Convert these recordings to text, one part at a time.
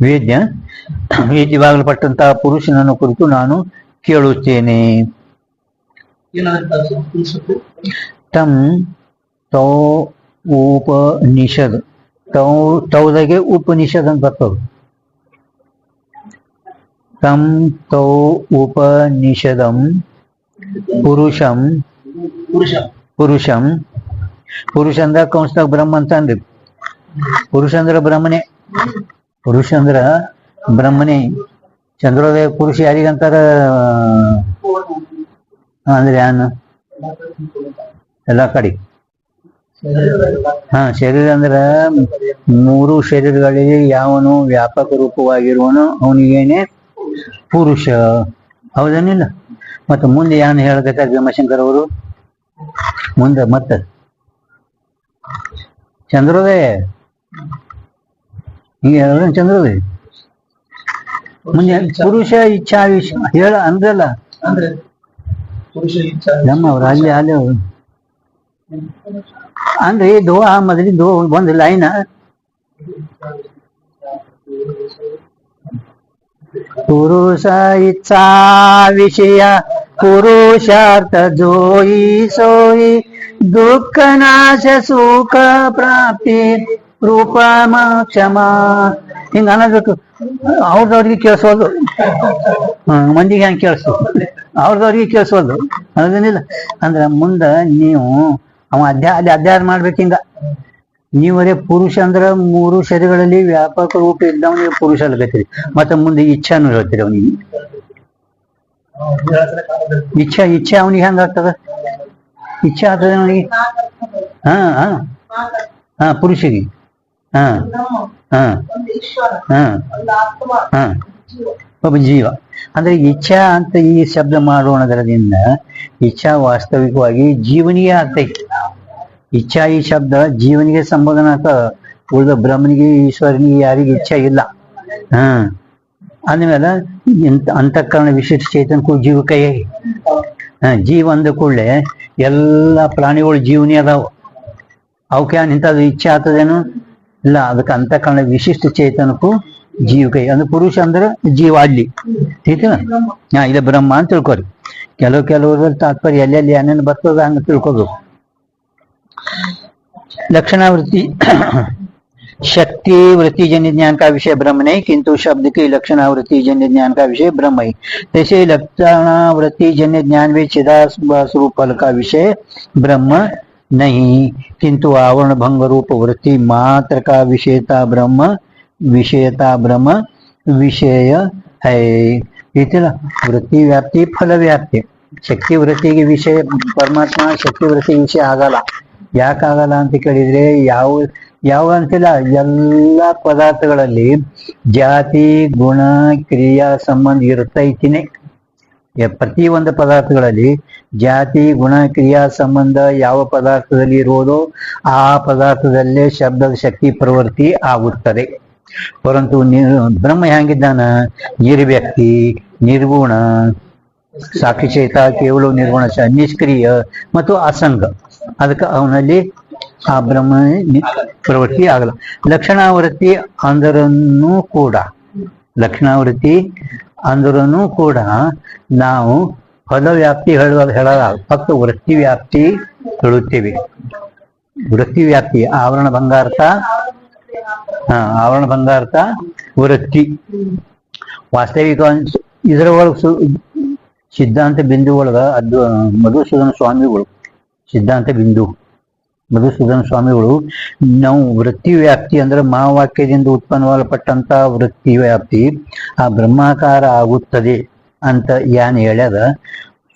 ವೇದ್ಯ ವೇದ್ಯವಾಗಲ್ಪಟ್ಟಂತಹ ಪುರುಷನನ್ನು ಕುರಿತು ನಾನು ಕೇಳುತ್ತೇನೆ. ತಂ ತೌ ಉಪನಿಷದ್ ತೌದಾಗೆ ಉಪನಿಷದ್ ಅಂತ ಬರ್ತದೆ. ತಂ ತೌ ಉಪನಿಷದಂ ಪುರುಷಂ ಪುರುಷಂ ಪುರುಷ ಅಂದ್ರ ಕಂಸದಾಗ ಬ್ರಹ್ಮ ಅಂತ ಅಂದ್ರಿ. ಪುರುಷ ಅಂದ್ರ ಬ್ರಹ್ಮನೇ, ಪುರುಷ ಅಂದ್ರ ಬ್ರಹ್ಮನೇ. ಚಂದ್ರೋದಯ ಪುರುಷ ಯಾರಿಗಂತಾರ ಅಂದ್ರೆ ಯಾನು ಎಲ್ಲಾ ಕಡೆ ಶರೀರ ಅಂದ್ರ ಮೂರು ಶರೀರಗಳಿಗೆ ಯಾವನು ವ್ಯಾಪಕ ರೂಪವಾಗಿರುವನು ಅವನಿಗೇನೆ ಪುರುಷ. ಹೌದನಿಲ್ಲ? ಮತ್ತೆ ಮುಂದೆ ಯಾನು ಹೇಳ್ಬೇಕಾದ್ರೆ ಭೀಮಶಂಕರ್ ಅವರು ಮುಂದೆ ಮತ್ತೆ ಚಂದ್ರೋದಯ ಹಿಂಗೆ ಹೇಳಿದ್ರೆ ಚಂದ್ರೋದಯ ಮುಂದೆ ಪುರುಷ ಇಚ್ಛಾ ವಿಷಯ ಹೇಳ ಅಂದ್ರಲ್ಲ ನಮ್ಮ ಅವ್ರು ಅಲ್ಲಿ ಅಲ್ಲಿ ಅಂದ್ರೆ ಇದು ಆ ಮೊದಲಿದ್ದು ಒಂದು ಲೈನ್ ಪುರುಷ ಇಚ್ಛಾ ವಿಷಯ ಪುರುಷಾರ್ಥ ಜೋಯಿ ಸೋಯಿ ದುಃಖ ನಾಶ ಸುಖ ಪ್ರಾಪ್ತಿ ರೂಪ ಕ್ಷಮ ಹಿಂಗ ಅನ್ನೋದಕ್ಕೆ ಅವ್ರದವ್ರಿಗೆ ಕೇಳಿಸೋದು, ಮಂದಿಗೆ ಹಂಗೆ ಕೇಳಿಸೋದು, ಅವ್ರದವ್ರಿಗೆ ಕೇಳಿಸೋದು. ಅದನ್ನಿಲ್ಲ ಅಂದ್ರೆ ಮುಂದೆ ನೀವು ಅವ ಅಧ್ಯಾಯ ಮಾಡ್ಬೇಕು. ಹಿಂಗ ನೀವರೇ ಪುರುಷ ಅಂದ್ರ ಮೂರು ಶರೀರಗಳಲ್ಲಿ ವ್ಯಾಪಕ ರೂಪ ಇದ್ದವನಿಗೆ ಪುರುಷ ಅಲ್ಬೇಕ್ರಿ. ಮತ್ತೆ ಮುಂದೆ ಇಚ್ಛಾನು ಹೇಳ್ತೀರಿ ಅವನಿಗೆ. ಇಚ್ಛೆ ಅವನಿಗೆ ಹೆಂಗ ಆಗ್ತದ? ಇಚ್ಛೆ ಆಗ್ತದೆ ಅವನಿಗೆ. ಪುರುಷಿಗೆ ಒಬ್ಬ ಜೀವ ಅಂದ್ರೆ ಇಚ್ಛಾ ಅಂತ ಈ ಶಬ್ದ ಮಾಡೋಣದ್ರದಿಂದ ಇಚ್ಛಾ ವಾಸ್ತವಿಕವಾಗಿ ಜೀವನಿಗೆ ಆಗ್ತೈತಿ. ಇಚ್ಛಾ ಈ ಶಬ್ದ ಜೀವನಿಗೆ ಸಂಬೋಧನ ಆಗ್ತದ. ಉಳಿದ ಬ್ರಹ್ಮನಿಗೆ ಈಶ್ವರನಿಗೆ ಯಾರಿಗೆ ಇಚ್ಛಾ ಇಲ್ಲ. ಅಂದ್ಮೇಲೆ ಅಂತಃಕರಣ ವಿಶಿಷ್ಟ ಚೇತನಕ್ಕೂ ಜೀವ ಕೈಯಾಗಿ ಜೀವ ಅಂದ ಕೂಡಲೇ ಎಲ್ಲ ಪ್ರಾಣಿಗಳು ಜೀವನಿ ಅದಾವ. ಅವಕ್ಕೆ ಇಂಥದ್ದು ಇಚ್ಛೆ ಆಗ್ತದೇನು ಇಲ್ಲ. ಅದಕ್ಕೆ ಅಂತಃಕರಣ ವಿಶಿಷ್ಟ ಚೇತನಕ್ಕೂ ಜೀವ ಕೈ ಅಂದ್ರೆ ಪುರುಷ ಅಂದ್ರೆ ಜೀವ ಅಲ್ಲಿ ಐತಿಲ್ಲ. ಇದು ಬ್ರಹ್ಮ ಅಂತ ತಿಳ್ಕೊರಿ. ಕೆಲವರು ತಾತ್ಪರ್ಯ ಎಲ್ಲೆಲ್ಲಿ ಏನೇನು ಬರ್ತದ ಹಂಗ ತಿಳ್ಕೊಬೇಕು. लक्षणावृत्ति शक्ति वृत्ति जन्य ज्ञान का विषय ब्रह्म नहीं, किंतु शब्द की लक्षणावृत्ति जन्य ज्ञान का विषय ब्रह्म ही। जैसे लक्षणावृत्ति जन्य ज्ञान में चिदास्वरूप फल का विषय ब्रह्म नहीं, किंतु आवरण भंग रूप वृत्ति मात्र का विषयता ब्रह्म विषय है। वृत्ति व्याप्ति फल व्याप्ति शक्ति वृत्ति के विषय परमात्मा शक्ति वृत्ति विषय ಆಗಲ್ಲ. ಯಾಕಾಗಲ್ಲ ಅಂತ ಕೇಳಿದ್ರೆ ಯಾವ ಅಂತಿಲ್ಲ. ಎಲ್ಲ ಪದಾರ್ಥಗಳಲ್ಲಿ ಜಾತಿ ಗುಣ ಕ್ರಿಯಾ ಸಂಬಂಧ ಇರ್ತೈತಿನೇ. ಪ್ರತಿಯೊಂದು ಪದಾರ್ಥಗಳಲ್ಲಿ ಜಾತಿ ಗುಣ ಕ್ರಿಯಾ ಸಂಬಂಧ ಯಾವ ಪದಾರ್ಥದಲ್ಲಿ ಇರುವುದೋ ಆ ಪದಾರ್ಥದಲ್ಲೇ ಶಬ್ದದ ಶಕ್ತಿ ಪ್ರವೃತ್ತಿ ಆಗುತ್ತದೆ. ಪರಂತು ಬ್ರಹ್ಮ ಹೆಂಗಿದ್ದಾನ? ನಿರ್ವ್ಯಕ್ತಿ ನಿರ್ಗುಣ ಸಾಕ್ಷಿಚೇತ ಕೇವಲ ನಿರ್ಗುಣ ನಿಷ್ಕ್ರಿಯ ಮತ್ತು ಅಸಂಗ. ಅದಕ್ಕೆ ಅವನಲ್ಲಿ ಆ ಬ್ರಹ್ಮ ಪ್ರವೃತ್ತಿ ಆಗಲ್ಲ. ಲಕ್ಷಣಾವೃತ್ತಿ ಅಂದ್ರೂ ಕೂಡ ನಾವು ಪದ ವ್ಯಾಪ್ತಿ ಹೇಳಲ್ಲ, ಫಕ್ತ ವೃತ್ತಿ ವ್ಯಾಪ್ತಿ ಹೇಳುತ್ತೇವೆ. ವೃತ್ತಿ ವ್ಯಾಪ್ತಿ ಆವರಣ ಭಂಗಾರ್ಥ ವೃತ್ತಿ ವಾಸ್ತವಿಕ ಇದರ ಒಳಗೆ ಸಿದ್ಧಾಂತ ಬಿಂದು ಒಳಗ ಮಧುಸೂದನ ಸ್ವಾಮಿಗಳು ನಾವು ವೃತ್ತಿ ವ್ಯಾಪ್ತಿ ಅಂದ್ರೆ ಮಹಾವಾಕ್ಯದಿಂದ ಉತ್ಪನ್ನವಾಗಲ್ಪಟ್ಟಂತ ವೃತ್ತಿ ವ್ಯಾಪ್ತಿ ಆ ಬ್ರಹ್ಮಾಕಾರ ಆಗುತ್ತದೆ ಅಂತ ಏನ್ ಹೇಳ್ಯದ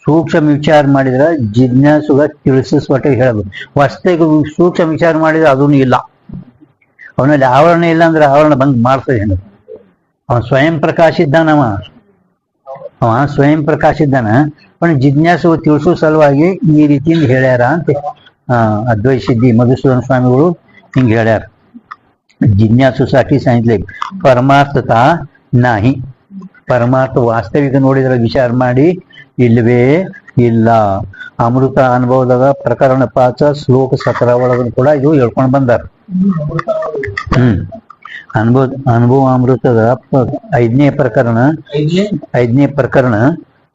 ಸೂಕ್ಷ್ಮ ವಿಚಾರ ಮಾಡಿದ್ರೆ ಜಿಜ್ಞಾಸುಗ ತಿಳಿಸುವಟ್ಟಿಗೆ ಹೇಳಬೇಕು. ವಾಸ್ತವಿಕ ಸೂಕ್ಷ್ಮ ವಿಚಾರ ಮಾಡಿದ್ರೆ ಅದೂ ಇಲ್ಲ. ಅವನಲ್ಲಿ ಆವರಣ ಇಲ್ಲ ಅಂದ್ರೆ ಆವರಣ ಬಂದ್ ಮಾಡ್ತದೆ. ಅವನು ಸ್ವಯಂ ಪ್ರಕಾಶ ಇದ್ದಾನ. ಅವನು ಜಿಜ್ಞಾಸು ತಿಳಿಸೋ ಸಲುವಾಗಿ ಈ ರೀತಿಯಿಂದ ಹೇಳ್ಯಾರ ಅಂತ ಅದ್ವೈತ ಸಿದ್ಧಿ ಮಧುಸೂದನ ಸ್ವಾಮಿಗಳು ಹಿಂಗೆ ಹೇಳ್ಯಾರ. ಜಿಜ್ಞಾಸುसाठी सांगितले परमार्थता नाही. ಪರಮಾರ್ಥ ವಾಸ್ತವಿಕ ನೋಡಿದ್ರೆ ವಿಚಾರ ಮಾಡಿ ಇಲ್ವೇ ಇಲ್ಲ. ಅಮೃತ ಅನುಭವದಾಗ ಪ್ರಕರಣ 5 ಶ್ಲೋಕ 17 ಒಳಗೂ ಕೂಡ ಇದು ಹೇಳ್ಕೊಂಡು ಬಂದಾರ. ಅನುಭವಾಮೃತದ 5ನೇ ಪ್ರಕರಣ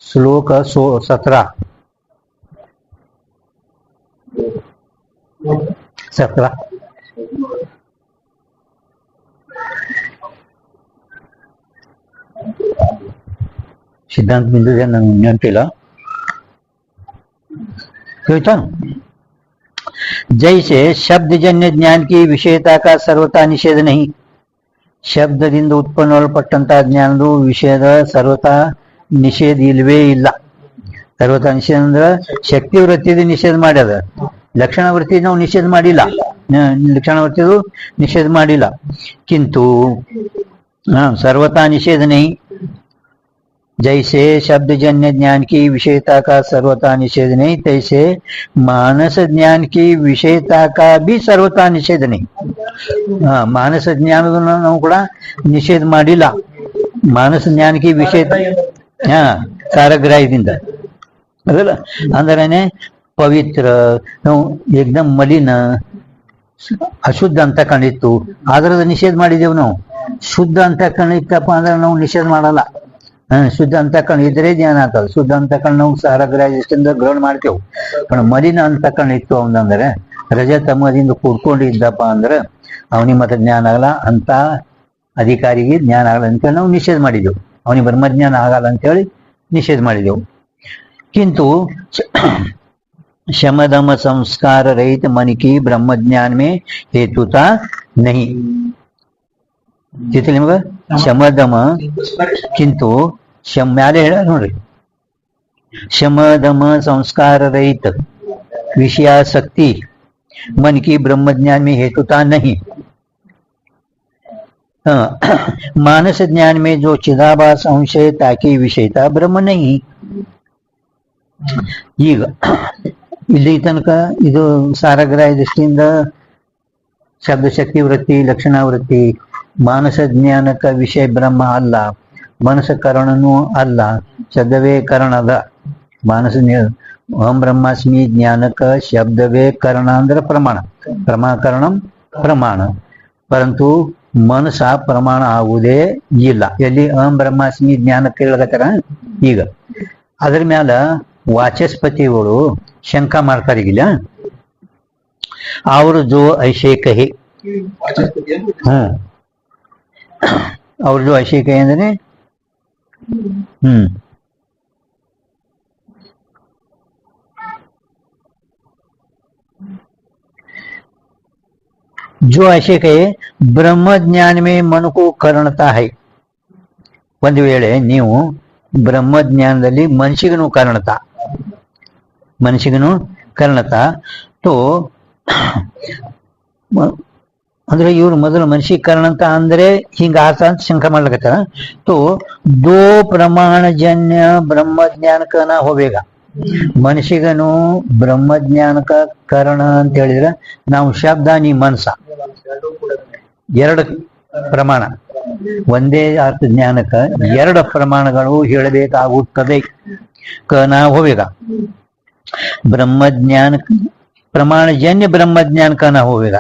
श्लोक 17 सिद्धांत बिंदु ನಂಗೆ ನೆನಪಿಲ್ಲ ಹೇಳ್ತಾ जैसे शब्दजन्य ज्ञान की विषयता का सर्वथा निषेध नहीं, ಶಬ್ದದಿಂದ ಉತ್ಪನ್ನಗೊಳ್ಳಲ್ಪಟ್ಟಂತಹ ಜ್ಞಾನದ ವಿಷಯದ ಸರ್ವತಾ ನಿಷೇಧ ಇಲ್ವೇ ಇಲ್ಲ. ಸರ್ವತಾ ನಿಷೇಧ ಅಂದ್ರೆ ಶಕ್ತಿ ವೃತ್ತಿದ ನಿಷೇಧ ಮಾಡ್ಯದ, ಲಕ್ಷಣ ವೃತ್ತಿ ನಾವು ನಿಷೇಧ ಮಾಡಿಲ್ಲ, ಲಕ್ಷಣ ವೃತ್ತಿದು ನಿಷೇಧ ಮಾಡಿಲ್ಲ. किंतु सर्वथा निषेध नहीं, जैसे शब्दजन्य ज्ञान की विषयता का सर्वथा निषेध नहीं, तैसे मानस ज्ञान की विषयता का भी सर्वथा निषेध नहीं. मानस ज्ञान ನಾವು ಕೂಡ ನಿಷೇಧ ಮಾಡಿಲ್ಲ. ಮಾನಸ ಜ್ಞಾನಕ್ಕೆ ವಿಷಯ ಸಾರಗ್ರಾಹ್ಯದಿಂದ ಅದಲ್ಲ ಅಂದ್ರೇನೆ ಪವಿತ್ರ ನಾವು ಏಕದಮ್ ಮಲಿನ ಅಶುದ್ಧ ಅಂತ ಕಂಡಿತ್ತು, ಅದರದ ನಿಷೇಧ ಮಾಡಿದೆವು. ನಾವು ಶುದ್ಧ ಅಂತ ಕಂಡಿತ್ತಪ್ಪ ಅಂದ್ರೆ ನಾವು ನಿಷೇಧ ಮಾಡಲ್ಲ. ಶುದ್ಧ ಅಂತಕರಣ ಇದ್ರೆ ಜ್ಞಾನ ಆಗ್ತದೆ. ಶುದ್ಧ ಅಂತಕರಣ ನಾವು ಸಾರಗ್ರಾಹ್ಯದಿಂದ ಗ್ರಹಣ ಮಾಡ್ತೇವೆ. पण ಮಲಿನ ಅಂತಕರಣ ಇತ್ತು ಅವನಂದ್ರೆ ರಜತಮದಿಂದ ಕೂಡ್ಕೊಂಡಿದ್ದಪ್ಪ ಅಂದ್ರೆ ಅವನಿಗೆ ಮತ್ತೆ ಜ್ಞಾನ ಆಗಲ್ಲ, ಅಂತ ಅಧಿಕಾರಿಗೆ ಜ್ಞಾನ ಆಗಲ್ಲ ಅಂತೇಳಿ ನಾವು ನಿಷೇಧ ಮಾಡಿದೆವು. ಅವನಿಗೆ ಬ್ರಹ್ಮಜ್ಞಾನ ಆಗಲ್ಲ ಅಂತೇಳಿ ನಿಷೇಧ ಮಾಡಿದೆವು. किंतु शमदम संस्कार रहित मन की ब्रह्म ज्ञान में हेतुता नहीं. ತಿಳ್ತಿಲ್ಲ ನಿಮಗ? ಶಮದಮ किंतु ಮ್ಯಾಲೆ ಹೇಳ ನೋಡ್ರಿ, शमदम संस्कार रहित विषयासक्ति मन की ब्रह्म ज्ञान में हेतुता नहीं. मानस ज्ञान में जो चिदाभास संशय ताकि विषयता ब्रह्म नहीं. ಈಗ ಇಲ್ಲಿ ತನಕ ಇದು ಸಾರಗ್ರಾಹ್ಯ ದೃಷ್ಟಿಯಿಂದ ಶಬ್ದಶಕ್ತಿ ವೃತ್ತಿ, ಲಕ್ಷಣ ವೃತ್ತಿ, ಮಾನಸ ಜ್ಞಾನಕ ವಿಷಯ ಬ್ರಹ್ಮ ಅಲ್ಲ, ಮನಸ ಕರಣನೂ ಅಲ್ಲ, ಶಬ್ದವೇ ಕರಣದ. ಮಾನಸ ಓಂ ಬ್ರಹ್ಮಾಸ್ಮಿ ಜ್ಞಾನಕ ಶಬ್ದವೇ ಕರಣ ಅಂದ್ರೆ ಪ್ರಮಾಣ, ಪ್ರಮಾಕರಣಂ ಪ್ರಮಾಣ. ಪರಂತು ಮನಸ ಪ್ರಮಾಣ ಆಗುವುದೇ ಇಲ್ಲ. ಎಲ್ಲಿ ಓಂ ಬ್ರಹ್ಮಾಸ್ಮಿ ಜ್ಞಾನಕ್ಕೆ ಹೇಳಕತ್ತಾರ. ಈಗ ಅದ್ರ ಮ್ಯಾಲ ವಾಚಸ್ಪತಿಗಳು ಶಂಕ ಮಾಡ್ತಾರೆ. ಈಗಿಲ್ಲ ಅವರು ಜೋ ಐಶೇ ಕಹಿ, ಅವ್ರ ಜೋ ಐಶೇ ಕಹಿ ಅಂದ್ರೆ जो ऐसे कहे ब्रह्म ज्ञान में मन को करणता है. ಒಂದು ವೇಳೆ ನೀವು ಬ್ರಹ್ಮಜ್ಞಾನದಲ್ಲಿ ಮನಸ್ಸಿಗೂ ಕಾರಣತಾ, ಮನಸ್ಸಿಗೂ ಕಾರಣತಾ ತೋ ಅಂದ್ರೆ ಇವ್ರು ಮೊದಲು ಮನಸ್ಸಿಗೆ ಕಾರಣ ಅಂತ ಅಂದ್ರೆ ಹಿಂಗ ಆತ ಅಂತ ಶಂಕ ಮಾಡ್ಲಕತ್ತಾರ. ತೋ ದೋ ಪ್ರಮಾಣಜನ್ಯ ಬ್ರಹ್ಮಜ್ಞಾನಕ ನಾ ಹೋಬೇಗ. ಮನಸ್ಸಿಗನು ಬ್ರಹ್ಮಜ್ಞಾನಕ ಕಾರಣ ಅಂತ ಹೇಳಿದ್ರೆ ನಾವು ಶಬ್ದ ನೀ ಮನಸ ಎರಡು ಪ್ರಮಾಣ, ಒಂದೇ ಅರ್ಥ ಜ್ಞಾನಕ ಎರಡು ಪ್ರಮಾಣಗಳು ಹೇಳಬೇಕಾಗುತ್ತದೆ. ಕನ ಹೋಬೇಗ ಬ್ರಹ್ಮಜ್ಞಾನ ಪ್ರಮಾಣಜನ್ಯ ಬ್ರಹ್ಮಜ್ಞಾನ ಕನ ಹೋಬೇಗ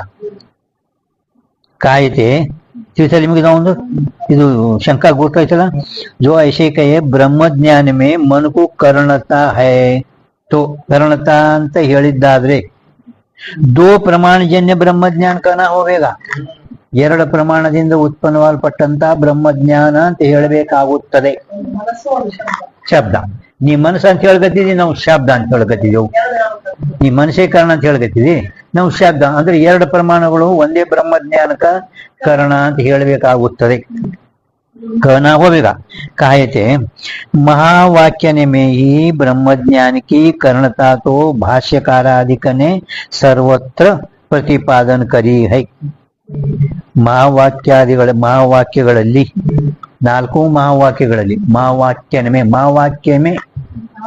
ಕಾಯತೆ ತಿಳಿಸಲಿ ನಿಮಗೆ. ನಾವೊಂದು ಇದು ಶಂಕ ಗೊತ್ತಾಯ್ತಲ್ಲ. ಜೋ ಐಶೇ ಕಹೆ ಬ್ರಹ್ಮಜ್ಞಾನ ಮೇ ಮನಕು ಕರ್ಣತಾ ಹೈ ತೋ ಕರ್ಣತಾ ಅಂತ ಹೇಳಿದ್ದಾದ್ರೆ ದೋ ಪ್ರಮಾಣಜನ್ಯ ಬ್ರಹ್ಮಜ್ಞಾನ ಕನ ಹೋಬೇಗ, ಎರಡು ಪ್ರಮಾಣದಿಂದ ಉತ್ಪನ್ನವಾಲ್ಪಟ್ಟಂತ ಬ್ರಹ್ಮಜ್ಞಾನ ಅಂತ ಹೇಳಬೇಕಾಗುತ್ತದೆ. ಶಬ್ದ ನೀ ಮನಸ್ಸು ಅಂತ ಹೇಳ್ಕತ್ತಿದಿ, ನಾವು ಶಬ್ದ ಅಂತ ಹೇಳ್ಕತ್ತಿದೆವು. ನೀ ಮನಸ್ಸೇ ಕಾರಣ ಅಂತ ಹೇಳ್ಕತ್ತಿದಿ, ನಾವು ಶಬ್ದ ಅಂದ್ರೆ ಎರಡು ಪ್ರಮಾಣಗಳು ಒಂದೇ ಬ್ರಹ್ಮಜ್ಞಾನಕ ಕಾರಣ ಅಂತ ಹೇಳಬೇಕಾಗುತ್ತದೆ. ಕನ ಹೋಬೇಗ ಕಾಯತೆ महावाक्य में ही ब्रह्मज्ञान की करणता तो भाष्यकारादिक ने सर्वत्र प्रतिपादन करी है. ಮಹಾವಾಕ್ಯಗಳಲ್ಲಿ ನಾಲ್ಕು ಮಹಾವಾಕ್ಯಗಳಲ್ಲಿ ಮಹಾವಾಕ್ಯಮೇ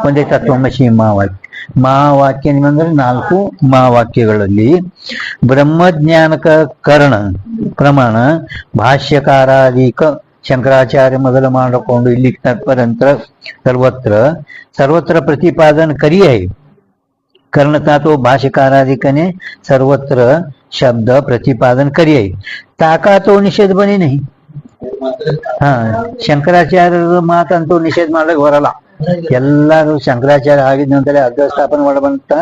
ಒಂದೇ ತತ್ವಮಸಿ ಮಹಾವಾಕ್ಯ ಅಂದ್ರೆ ನಾಲ್ಕು ಮಹಾವಾಕ್ಯಗಳಲ್ಲಿ ಬ್ರಹ್ಮಜ್ಞಾನಕ ಕರಣ ಪ್ರಮಾಣ ಭಾಷ್ಯಕಾರಾದಿಕ ಶಂಕರಾಚಾರ್ಯ ಮೊದಲು ಮಾಡಿಕೊಂಡು ಇಲ್ಲಿ ಪರಂತರ ಸರ್ವತ್ರ ಪ್ರತಿಪಾದನ ಕರಿಯೇ कर्णता तो भाष्यकाराधिकने सर्वत्र शब्द प्रतिपादन करी आहे ताका तो निषेध बने नाही ಹಾ ಶಂಕರಾಚಾರ್ಯರ ಮಾತಂತೂ ನಿಷೇಧ ಮಾಡ್ಲಿಕ್ಕೆ ಬರಲ್ಲ ಎಲ್ಲರೂ ಶಂಕರಾಚಾರ್ಯ ಆಗಿದ ನಂತರ ಅದ್ವೈತ ಸ್ಥಾಪನೆ ಮಾಡಬಂತ